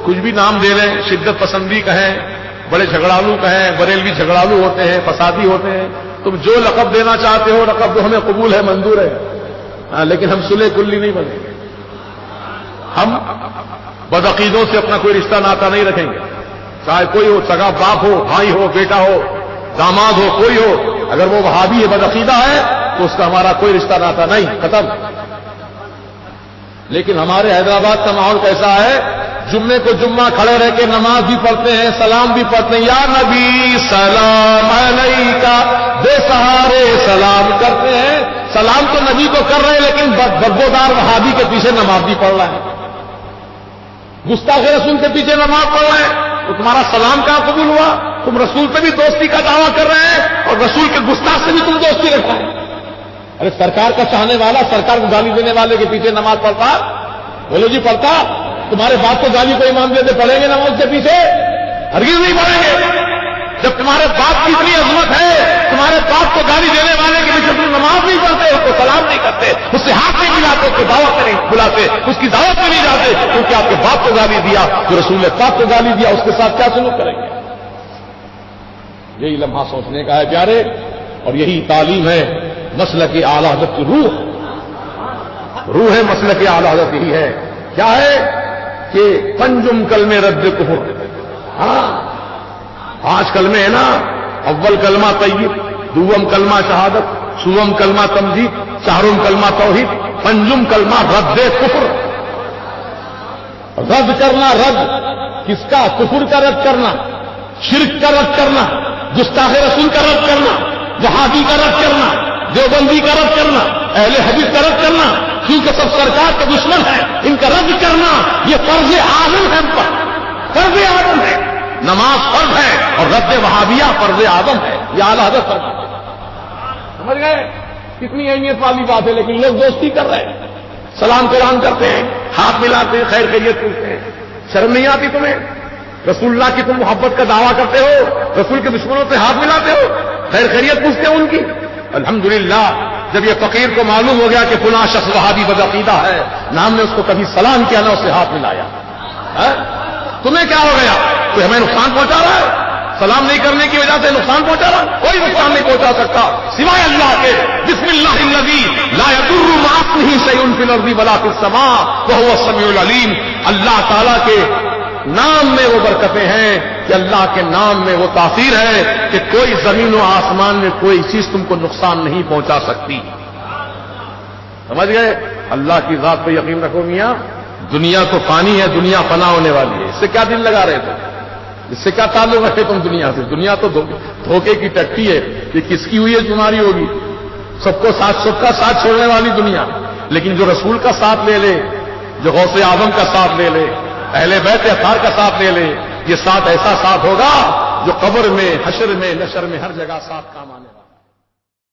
کچھ بھی نام دے رہے ہیں، شدت پسندی کہیں، بڑے جھگڑالو کہیں، بریلوی جھگڑالو ہوتے ہیں، فسادی ہوتے ہیں. تم جو لقب دینا چاہتے ہو، لقب تو ہمیں قبول ہے، منظور ہے، لیکن ہم صلح کلی نہیں بنیں گے. ہم بدعقیدوں سے اپنا کوئی رشتہ ناتا نہیں رکھیں گے، چاہے کوئی ہو، سگا باپ ہو، بھائی ہو، بیٹا ہو، داماد ہو، کوئی ہو. اگر وہ وہابی ہے، بدعقیدہ ہے، تو اس کا ہمارا کوئی رشتہ ناتا نہیں، ختم. لیکن ہمارے حیدرآباد کا ماحول کیسا ہے؟ جمعے کو جمعہ کھڑے رہ کے نماز بھی پڑھتے ہیں، سلام بھی پڑھتے ہیں، یا نبی سلام علیکہ، بے سہارے سلام کرتے ہیں. سلام تو نبی کو کر رہے ہیں، لیکن بدبودار وہابی کے پیچھے نماز بھی پڑھ رہے ہیں، گستاخ رسول کے پیچھے نماز پڑھ رہے ہیں. تو تمہارا سلام کہاں قبول ہوا؟ تم رسول سے بھی دوستی کا دعویٰ کر رہے ہیں اور رسول کے گستاخ سے بھی تم دوستی رکھ رہے ہیں. ارے سرکار کا چاہنے والا سرکار کو گالی دینے والے کے پیچھے نماز پڑھتا؟ بولو جی پڑھتا؟ تمہارے باپ کو گالی کو امام دیتے پڑھیں گے نماز کے پیچھے؟ ہرگز نہیں پڑھیں گے. جب تمہارے باپ کی اتنی عظمت ہے، تمہارے باپ کو گالی دینے والے کے پیچھے تم نماز نہیں پڑھتے، اس کو سلام نہیں کرتے، اس سے ہاتھ نہیں ملاتے، اس کو دعوت نہیں بلاتے، اس کی دعوت میں نہیں جاتے، کیونکہ آپ کے باپ کو گالی دیا، جو رسول نے پاک کو گالی دیا، اس کے ساتھ کیا سلوک کریں گے؟ یہی لمحہ سوچنے کا ہے پیارے، اور یہی تعلیم ہے مسلک اعلی حضرت کی روح ہے. مسلک اعلی حضرت یہی ہے. کیا ہے کہ پنجم کلمے رد کفر. ہاں 5 کلمے ہیں نا، اول کلمہ طیب، دوم کلمہ شہادت، سوم کلمہ تمجید، چہارم کلمہ توحید، پنجم کلمہ رد کفر. رد کرنا، رد کس کا؟ کفر کا رد کرنا، شرک کا رد کرنا، گستاخ رسول کا رد کرنا، وہابی کا رد کرنا، دیوبندی کا رد کرنا، اہل حدیث کا رد کرنا، کیونکہ سب سرکار کا دشمن ہے، ان کا رد کرنا یہ فرض اعظم ہے. ہم پر فرض اعظم ہے. نماز فرض ہے اور رد وہابیہ فرض اعظم ہے. یہ اعلی حضرت فرض. سمجھ گئے؟ کتنی اہمیت والی بات ہے. لیکن لوگ دوستی کر رہے ہیں، سلام کلام کرتے ہیں، ہاتھ ملاتے ہیں، خیر خیریت پوچھتے ہیں. شرم نہیں آتی تمہیں؟ رسول اللہ کی تم محبت کا دعویٰ کرتے ہو، رسول کے دشمنوں سے ہاتھ ملاتے ہو، خیر خیریت پوچھتے ہو ان کی. الحمدللہ جب یہ فقیر کو معلوم ہو گیا کہ فلاں شخص وہابی بدعقیدہ ہے، نہ ہم نے اس کو کبھی سلام کیا نہ اسے ہاتھ ملایا. تمہیں کیا ہو گیا؟ کوئی ہمیں نقصان پہنچا رہا ہے؟ سلام نہیں کرنے کی وجہ سے نقصان پہنچا رہا؟ کوئی نقصان نہیں پہنچا سکتا سوائے اللہ کے. بسم اللہ الذی لا یضر مع اسمہ شیء فی الارض ولا فی السماء وهو السمیع العلیم. اللہ تعالیٰ کے نام میں وہ برکتیں ہیں کہ اللہ کے نام میں وہ تاثیر ہے کہ کوئی زمین و آسمان میں کوئی چیز تم کو نقصان نہیں پہنچا سکتی. سمجھ گئے؟ اللہ کی ذات پہ یقین رکھو میاں. دنیا تو فانی ہے، دنیا فنا ہونے والی ہے. اس سے کیا دل لگا رہے تھے؟ اس سے کیا تعلق رکھے تم دنیا سے؟ دنیا تو دھوکے کی ٹٹی ہے کہ کس کی ہوئی ہے تمہاری ہوگی. سب کا ساتھ چھوڑنے والی دنیا. لیکن جو رسول کا ساتھ لے لے، جو غوث اعظم کا ساتھ لے لے، اہل بیت اطہار کا ساتھ لے لے، یہ ساتھ ایسا ساتھ ہوگا جو قبر میں، حشر میں، نشر میں ہر جگہ ساتھ کام آنے والا۔